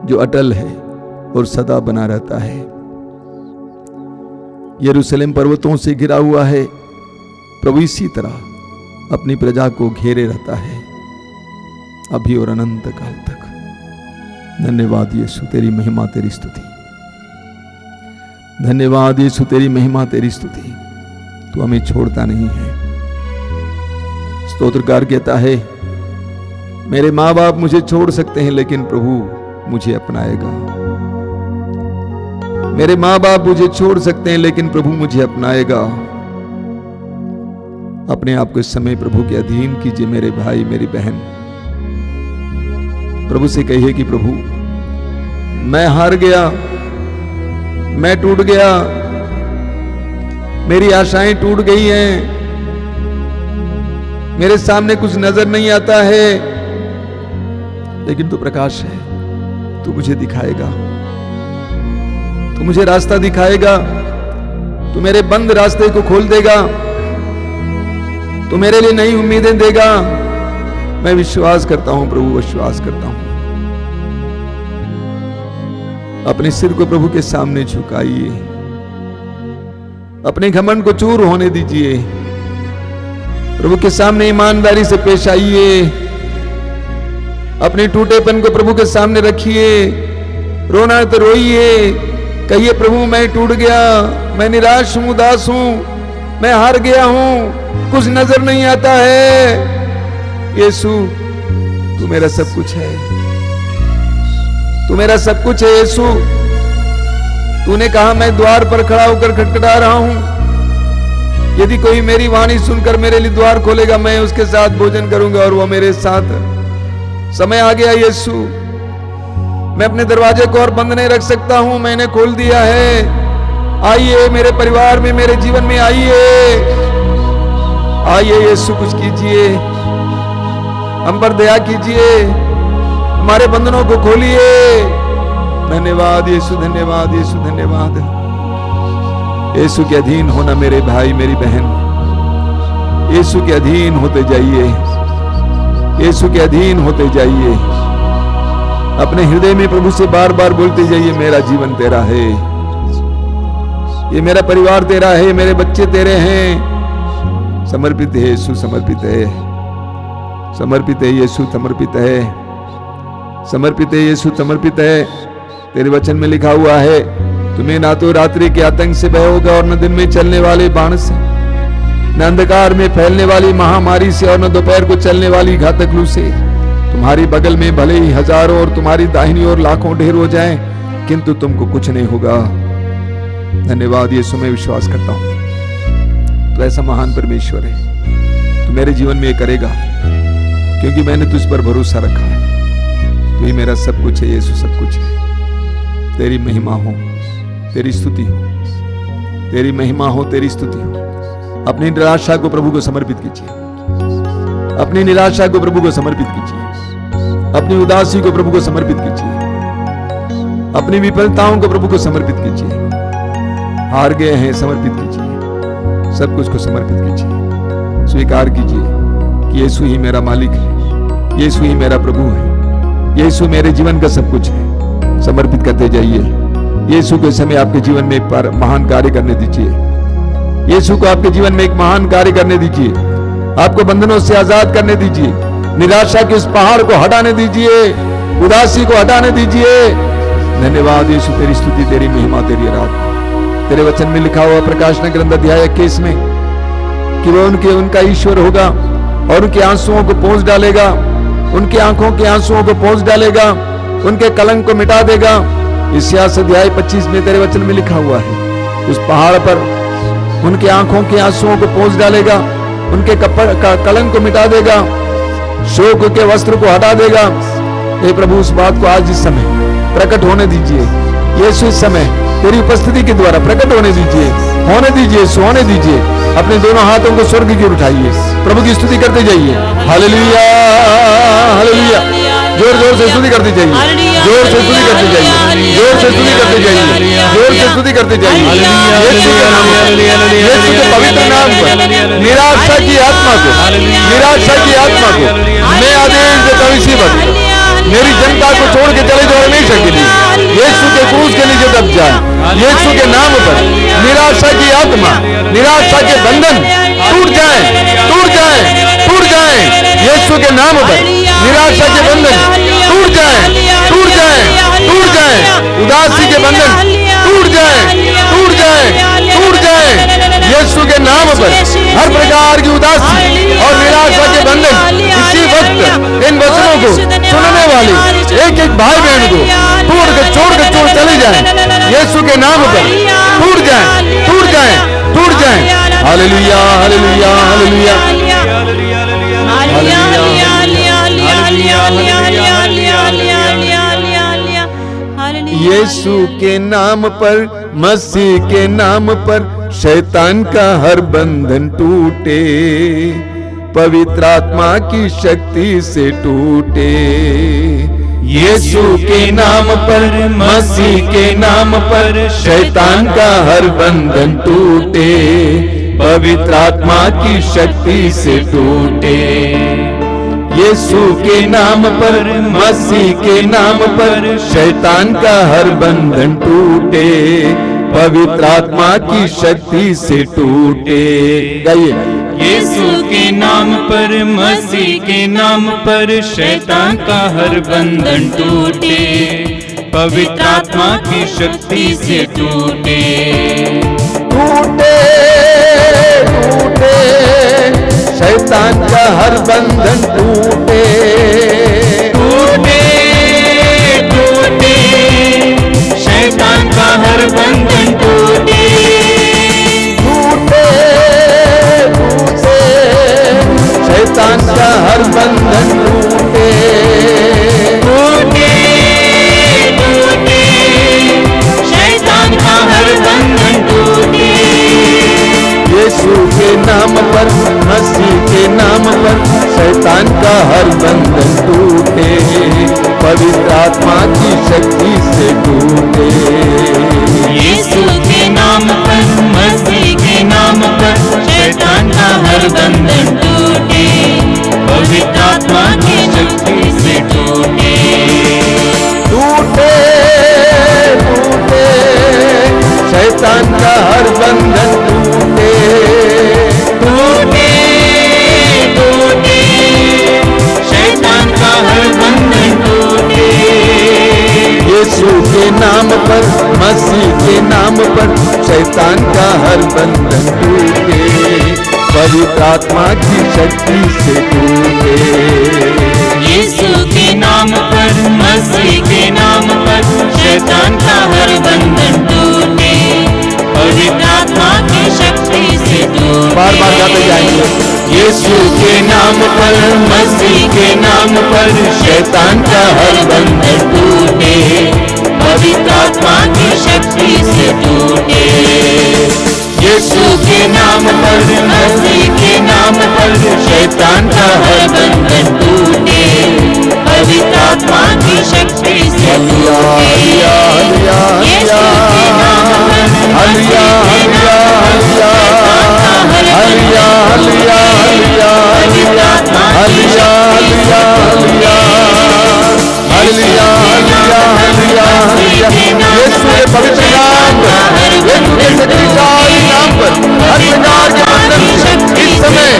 जो अटल है और सदा बना रहता है। यरूशलेम पर्वतों से घिरा हुआ है, प्रभु इसी तरह अपनी प्रजा को घेरे रहता है अभी और अनंत काल तक। धन्यवाद यीशु, तेरी महिमा, तेरी स्तुति। धन्यवाद यीशु, तेरी महिमा, तेरी स्तुति। तू हमें छोड़ता नहीं है। स्तोत्रकार कहता है, मेरे माँ बाप मुझे छोड़ सकते हैं लेकिन प्रभु मुझे अपनाएगा। मेरे माँ बाप मुझे छोड़ सकते हैं लेकिन प्रभु मुझे अपनाएगा। अपने आप को इस समय प्रभु के अधीन कीजिए मेरे भाई, मेरी बहन। प्रभु से कहिए कि प्रभु मैं हार गया, मैं टूट गया, मेरी आशाएं टूट गई हैं, मेरे सामने कुछ नजर नहीं आता है, लेकिन तू प्रकाश है, तू मुझे दिखाएगा, तू मुझे रास्ता दिखाएगा, तू मेरे बंद रास्ते को खोल देगा, तू मेरे लिए नई उम्मीदें देगा। मैं विश्वास करता हूं प्रभु, विश्वास करता हूं। अपने सिर को प्रभु के सामने झुकाइए, अपने घमंड को चूर होने दीजिए, प्रभु के सामने ईमानदारी से पेश आइए, अपने टूटेपन को प्रभु के सामने रखिए। रोना है तो रोइए, कहिए प्रभु मैं टूट गया, मैं निराश हूं, उदास हूं, मैं हार गया हूं, कुछ नजर नहीं आता है। यीशु तू मेरा सब कुछ है, तू मेरा सब कुछ है। यीशु तूने कहा मैं द्वार पर खड़ा होकर खटखटा रहा हूं, यदि कोई मेरी वाणी सुनकर मेरे लिए द्वार खोलेगा, मैं उसके साथ भोजन करूंगा और वो मेरे साथ। समय आ गया यीशु, मैं अपने दरवाजे को और बंद नहीं रख सकता हूं, मैंने खोल दिया है। आइए मेरे परिवार में, मेरे जीवन में आइए, आइए यीशु कुछ कीजिए, हम पर दया कीजिए, हमारे बंधनों को खोलिए। धन्यवाद यीशु, धन्यवाद यीशु, धन्यवाद। यीशु के अधीन होना मेरे भाई मेरी बहन, यीशु के अधीन होते जाइए, यीशु के अधीन होते जाइए। अपने हृदय में प्रभु से बार बार बोलते जाइए, मेरा जीवन तेरा है, ये मेरा परिवार तेरा है, मेरे बच्चे तेरे हैं। समर्पित है यीशु, समर्पित है, समर्पित है यीशु, समर्पित है, समर्पित है यीशु, समर्पित है। तेरे वचन में लिखा हुआ है, तुम्हें ना तो रात्रि के आतंक से भय होगा और न दिन में चलने वाले बाण से, न अंधकार में फैलने वाली महामारी से और न दोपहर को चलने वाली घातक लू से। तुम्हारी बगल में भले ही हजारों और तुम्हारी दाहिनी ओर लाखों ढेर हो जाएं, किंतु तुमको कुछ नहीं होगा। धन्यवाद यीशु, मैं विश्वास करता हूं तो ऐसा महान परमेश्वर है, तू मेरे जीवन में ये करेगा, क्योंकि मैंने तुझ पर भरोसा रखा है। तू ही मेरा सब कुछ है यीशु, सब कुछ है। तेरी महिमा हो, तेरी स्तुति हो, तेरी महिमा हो, तेरी स्तुति हो। अपनी निराशा को प्रभु को समर्पित कीजिए, अपनी निराशा को प्रभु को समर्पित कीजिए, अपनी उदासी को प्रभु को समर्पित कीजिए, अपनी विफलताओं को प्रभु को समर्पित कीजिए। हार गए हैं, समर्पित कीजिए, सब कुछ को समर्पित कीजिए। स्वीकार कीजिए कि यीशु ही मेरा मालिक है, यीशु ही मेरा प्रभु है, यीशु मेरे जीवन का सब कुछ है। समर्पित करते जाइए। यीशु को इस समय आपके जीवन में एक महान कार्य करने दीजिए। यीशु को आपके जीवन में एक महान कार्य करने दीजिए, आपको बंधनों से आजाद करने दीजिए, निराशा के उस पहाड़ को हटाने दीजिए, उदासी को हटाने दीजिए। धन्यवाद यीशु, तेरी स्तुति, तेरी महिमा, तेरी आराधना। तेरे वचन में लिखा हुआ प्रकाशन ग्रंथ अध्याय 21 में कि वो उनका ईश्वर होगा और उनके आंसुओं को पोंछ डालेगा, उनकी आंखों के आंसुओं को पोंछ डालेगा, उनके कलंक को मिटा देगा। इस्यास अध्याय 25 में तेरे वचन में लिखा हुआ है, उस पहाड़ पर उनके आंखों के आंसुओं को पोंछ डालेगा, उनके कलंक को मिटा देगा, शोक के वस्त्र को हटा देगा। हे प्रभु, उस बात को आज इस समय प्रकट होने दीजिए। यीशु इस समय तेरी उपस्थिति के द्वारा प्रकट होने दीजिए, होने दीजिए, सोने दीजिए। अपने दोनों हाथों को स्वर्ग की ओर उठाइए, प्रभु की स्तुति करते जाइए। Hallelujah, hallelujah. जोर जोर से स्तुति करते जाइए, जोर से स्तुति करते जाइए, जोर से स्तुति करते जाइए, जोर से स्तुति करते जाइए। यीशु के नाम पर, यीशु के पवित्र नाम पर निराशा की आत्मा को, निराशा की आत्मा को मैं आदेश देता हूं, इसी वक्त मेरी जनता को छोड़ के चले जाओ हमेशा के लिए। यीशु के क्रूस के नीचे दब जाए। यीशु के नाम पर निराशा की आत्मा, निराशा के बंधन टूट जाए, टूट जाए, टूट जाए। यीशु के नाम पर निराशा के बंधन टूट जाए, टूट जाए, टूट जाए। उदासी के बंधन टूट जाए, टूट जाए, टूट जाए। यीशु के नाम पर हर प्रकार की उदासी और निराशा के बंधन इसी वक्त इन वचनों को सुनने वाले एक एक भाई बहन को तोड़ के छोड़ के छोड़ चले जाए। यीशु के नाम पर टूट जाए, टूट जाए, टूट जाए। हालेलुया, हालेलुया, हालेलुया, यीशु के नाम पर, मसीह के नाम पर शैतान का हर बंधन टूटे, पवित्र आत्मा की शक्ति से टूटे। यीशु के नाम पर, मसीह के नाम पर शैतान का हर बंधन टूटे, पवित्र आत्मा की शक्ति से टूटे। यीशु के नाम पर, मसीह के नाम पर शैतान का हर बंधन टूटे, पवित्र आत्मा की शक्ति से टूटे। गाइए। यीशु के नाम पर, मसीह के नाम पर शैतान का हर बंधन टूटे, पवित्र आत्मा की शक्ति से टूटे। टूटे टूटे शैतान का हर बंधन टूटे। टूटे टूटे शैतान का हर बंधन टूटे। टूटे टूटे शैतान का हर बंधन टूटे। टूटे टूटे शैतान का हर बंधन टूटे। यीशु के नाम पर, मसीह के नाम पर शैतान का हर बंधन टूटे। पवित्र आत्मा की शक्ति से टूटे। यीशु के नाम पर, मसीह के नाम पर शैतान का हर बंधन टूटे। पवित्र आत्मा की शक्ति से टूटे। टूटे टूटे शैतान का हर बंधन टूटे। टूटे टूटे शैतान का हर बंधन टूटे। यीशु के नाम पर, मसीह के नाम पर शैतान का हर बंधन टूटे। पवित्र आत्मा की शक्ति से टूटे। यीशु के नाम पर, मसीह के नाम पर शैतान का हर बंधन टूटे। पवित्र आत्मा की शक्ति से टूटे। बार बार गाते जाएंगे। यीशु के नाम पर, मसीह के नाम पर शैतान का हर बंधन टूटे। पवित्र आत्मा की शक्ति से टूटे। यीशु के नाम पर, मसीह के नाम पर शैतान का हर बंधन टूटे। पवित्र आत्मा की शक्ति से टूटे। यीशु के नाम पर, हलिया हलिया हलिया हलिया हलिया हलिया हलिया हलिया हलिया हलिया हलिया हलिया हलिया। यीशु के पवित्र नाम पर, यीशु के शक्तिशाली नाम पर हर प्रकार के बंधन से इस समय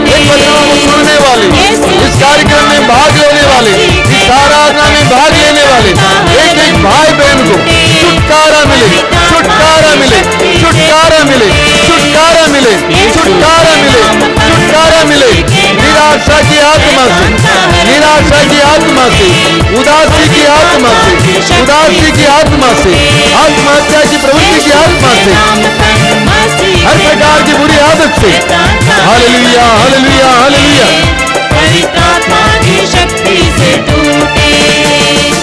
इन वचनों को सुनने वाले, इस कार्यक्रम में भाग लेने वाले, इस आराधना में भाग लेने वाले एक एक भाई बहन को छुटकारा मिले, छुटकारा मिले, छुटकारा मिले, छुटकारा मिले, छुटकारा मिले, छुटकारा मिले। निराशा की आत्मा से, निराशा की आत्मा से, उदासी की आत्मा से, उदासी की आत्मा से, आत्महत्या की प्रवृत्ति की आत्मा से, हर प्रकार की बुरी आदत से। हालेलुया हालेलुया हालेलुया। पवित्र आत्मा की शक्ति से टूटे।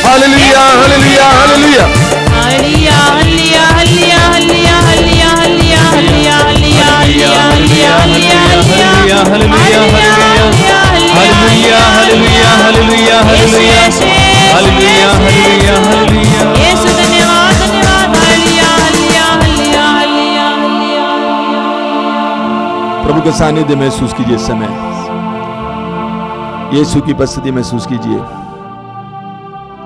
हालेलुया हालेलुया हालेलुया। हलिया हलिया हलिया हलिया हलिया हलिया हलिया हलिया हलिया हलिया हलिया हालेलुया hallelujah hallelujah hallelujah hallelujah hallelujah हालेलुया। यीशु धन्यवाद धन्यवाद। हलिया हलिया हलिया हलिया हलिया। प्रभु के सानिध्य महसूस कीजिए। इस समय यीशु की उपस्थिति महसूस कीजिए।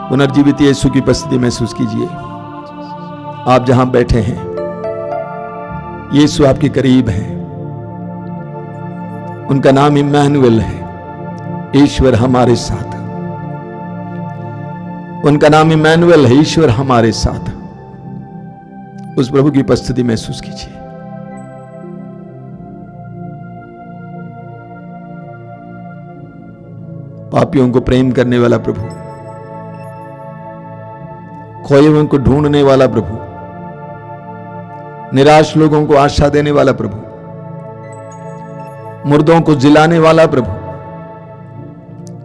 पुनर्जीवित यीशु की उपस्थिति महसूस कीजिए। आप जहां बैठे हैं, यीशु आपके करीब है। उनका नाम इम्मानुएल है, ईश्वर हमारे साथ। उनका नाम इम्मानुएल है, ईश्वर हमारे साथ। उस प्रभु की उपस्थिति महसूस कीजिए। पापियों को प्रेम करने वाला प्रभु, खोए हुए को ढूंढने वाला प्रभु, निराश लोगों को आशा देने वाला प्रभु, मुर्दों को जिलाने वाला प्रभु,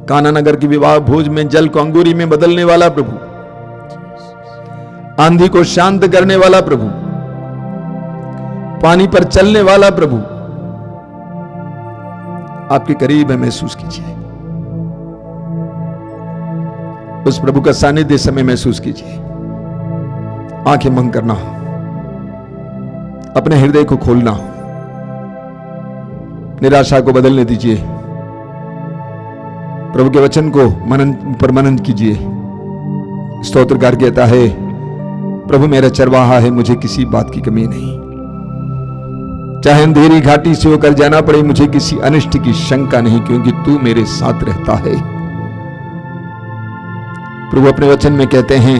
काना नगर की विवाह भोज में जल को अंगूरी में बदलने वाला प्रभु, आंधी को शांत करने वाला प्रभु, पानी पर चलने वाला प्रभु आपके करीब है। महसूस कीजिए उस प्रभु का सानिध्य समय महसूस कीजिए। आंखें बंद करना, अपने हृदय को खोलना, निराशा को बदलने दीजिए। प्रभु के वचन को मनन कीजिए। स्तोत्रकार कहता है, प्रभु मेरा चरवाहा है, मुझे किसी बात की कमी नहीं। चाहे अंधेरी घाटी से होकर जाना पड़े, मुझे किसी अनिष्ट की शंका नहीं, क्योंकि तू मेरे साथ रहता है। प्रभु अपने वचन में कहते हैं,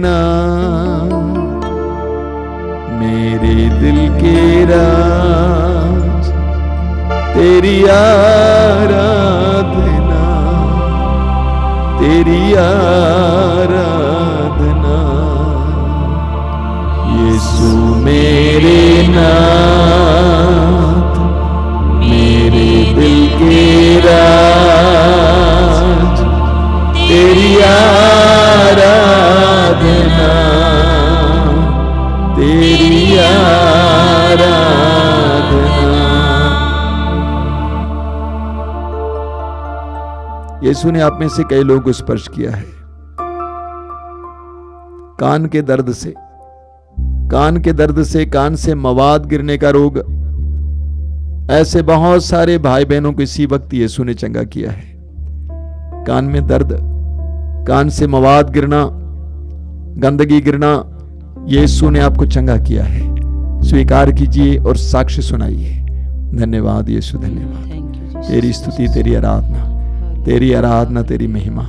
नाथ, मेरे दिल के राज, तेरी आराधना, तेरी आराधना। यीशु मेरे नाथ, मेरे दिल के राज, तेरी आराधना, तेरी आराधना। यीशु ने आप में से कई लोगों को स्पर्श किया है। कान के दर्द से, कान के दर्द से, कान से मवाद गिरने का रोग, ऐसे बहुत सारे भाई बहनों को इसी वक्त यीशु ने चंगा किया है। कान में दर्द, कान से मवाद गिरना, गंदगी गिरना, यीशु ने आपको चंगा किया है। स्वीकार कीजिए और साक्ष्य सुनाइए। धन्यवाद यीशु, धन्यवाद। तेरी स्तुति, तेरी आराधना, तेरी आराधना, तेरी महिमा,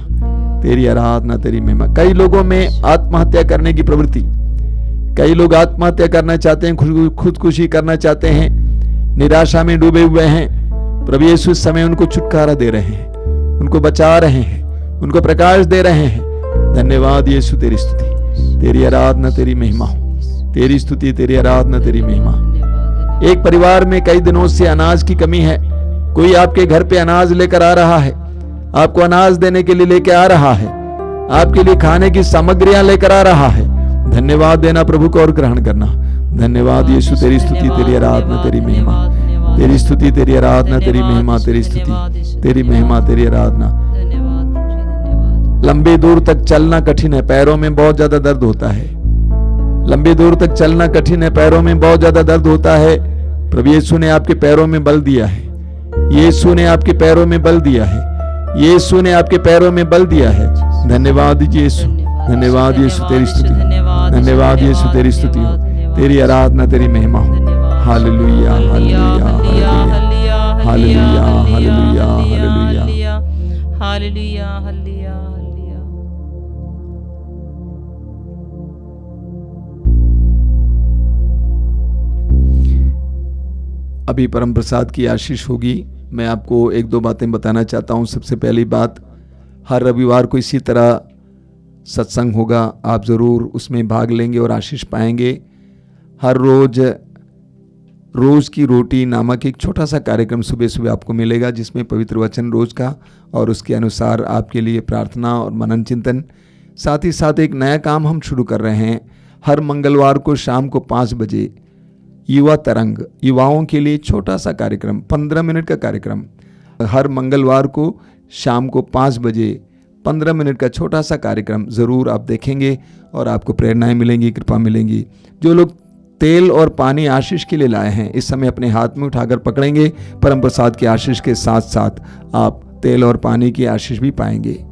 तेरी आराधना, तेरी महिमा। कई लोगों में आत्महत्या करने की प्रवृत्ति, कई लोग आत्महत्या करना चाहते हैं, खुदकुशी करना चाहते हैं, निराशा में डूबे हुए हैं। प्रभु यीशु इस समय उनको छुटकारा दे रहे हैं, उनको बचा रहे हैं, उनको प्रकाश दे रहे हैं। धन्यवाद यीशु, तेरी स्तुति, तेरी आराधना, तेरी महिमा हो। तेरी स्तुति, तेरी आराधना, तेरी महिमा। एक परिवार में कई दिनों से अनाज की कमी है। कोई आपके घर पे अनाज लेकर आ रहा है, आपको अनाज देने के लिए लेकर आ रहा है, आपके लिए खाने की सामग्रियां लेकर आ रहा है। धन्यवाद देना प्रभु को और ग्रहण करना। धन्यवाद यीशु, तेरी स्तुति, तेरी आराधना, तेरी महिमा, तेरी स्तुति, तेरी आराधना, तेरी महिमा, तेरी स्तुति, तेरी महिमा, तेरी आराधना। लंबी दूर तक चलना कठिन है, पैरों में बहुत ज्यादा दर्द होता है। लंबी दूर तक चलना कठिन है, पैरों में बहुत ज्यादा दर्द होता है। प्रभु यीशु ने आपके पैरों में बल दिया है। यीशु ने आपके पैरों में बल दिया है। यीशु ने आपके पैरों में बल दिया है। धन्यवाद यीशु, धन्यवाद यीशु, तेरी स्तुति, धन्यवाद यीशु, तेरी स्तुति हो, तेरी आराधना, तेरी महिमा हो। Hallelujah, hallelujah, hallelujah, hallelujah, hallelujah, hallelujah, hallelujah, hallelujah. अभी परम प्रसाद की आशीष होगी। मैं आपको एक दो बातें बताना चाहता हूं। सबसे पहली बात, हर रविवार को इसी तरह सत्संग होगा, आप ज़रूर उसमें भाग लेंगे और आशीष पाएंगे। हर रोज़ की रोटी नामक एक छोटा सा कार्यक्रम सुबह सुबह आपको मिलेगा, जिसमें पवित्र वचन रोज़ का और उसके अनुसार आपके लिए प्रार्थना और मनन चिंतन। साथ ही साथ एक नया काम हम शुरू कर रहे हैं। हर मंगलवार को शाम को 5 बजे युवा तरंग, युवाओं के लिए छोटा सा कार्यक्रम, 15 मिनट का कार्यक्रम। हर मंगलवार को शाम को 5 बजे 15 मिनट का छोटा सा कार्यक्रम ज़रूर आप देखेंगे और आपको प्रेरणाएं मिलेंगी, कृपा मिलेंगी। जो लोग तेल और पानी आशीष के लिए लाए हैं, इस समय अपने हाथ में उठाकर पकड़ेंगे। परम प्रसाद की आशीष के साथ साथ आप तेल और पानी की आशीष भी पाएंगे।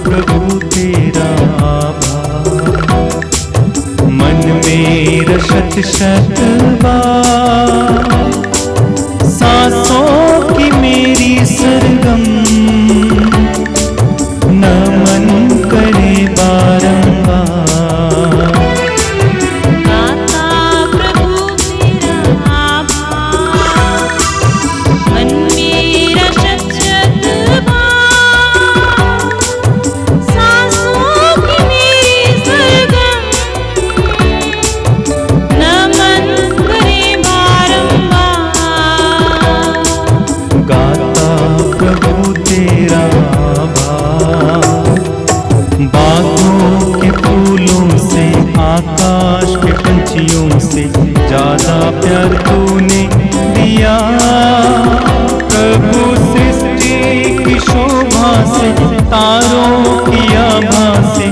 प्रभु तेरा आभार, मन मेरा शत शत बार, सांसों की मेरी सरगम नमन करे बारंबार। गाता प्रभु तेरा आभार, मन मेरा शत शत बार, सांसों की मेरी सरगम नमन करे बारंबार। गाता प्रभु प्यार तूने दिया, प्रभु सृष्टि की शोभा से तारों की आभा से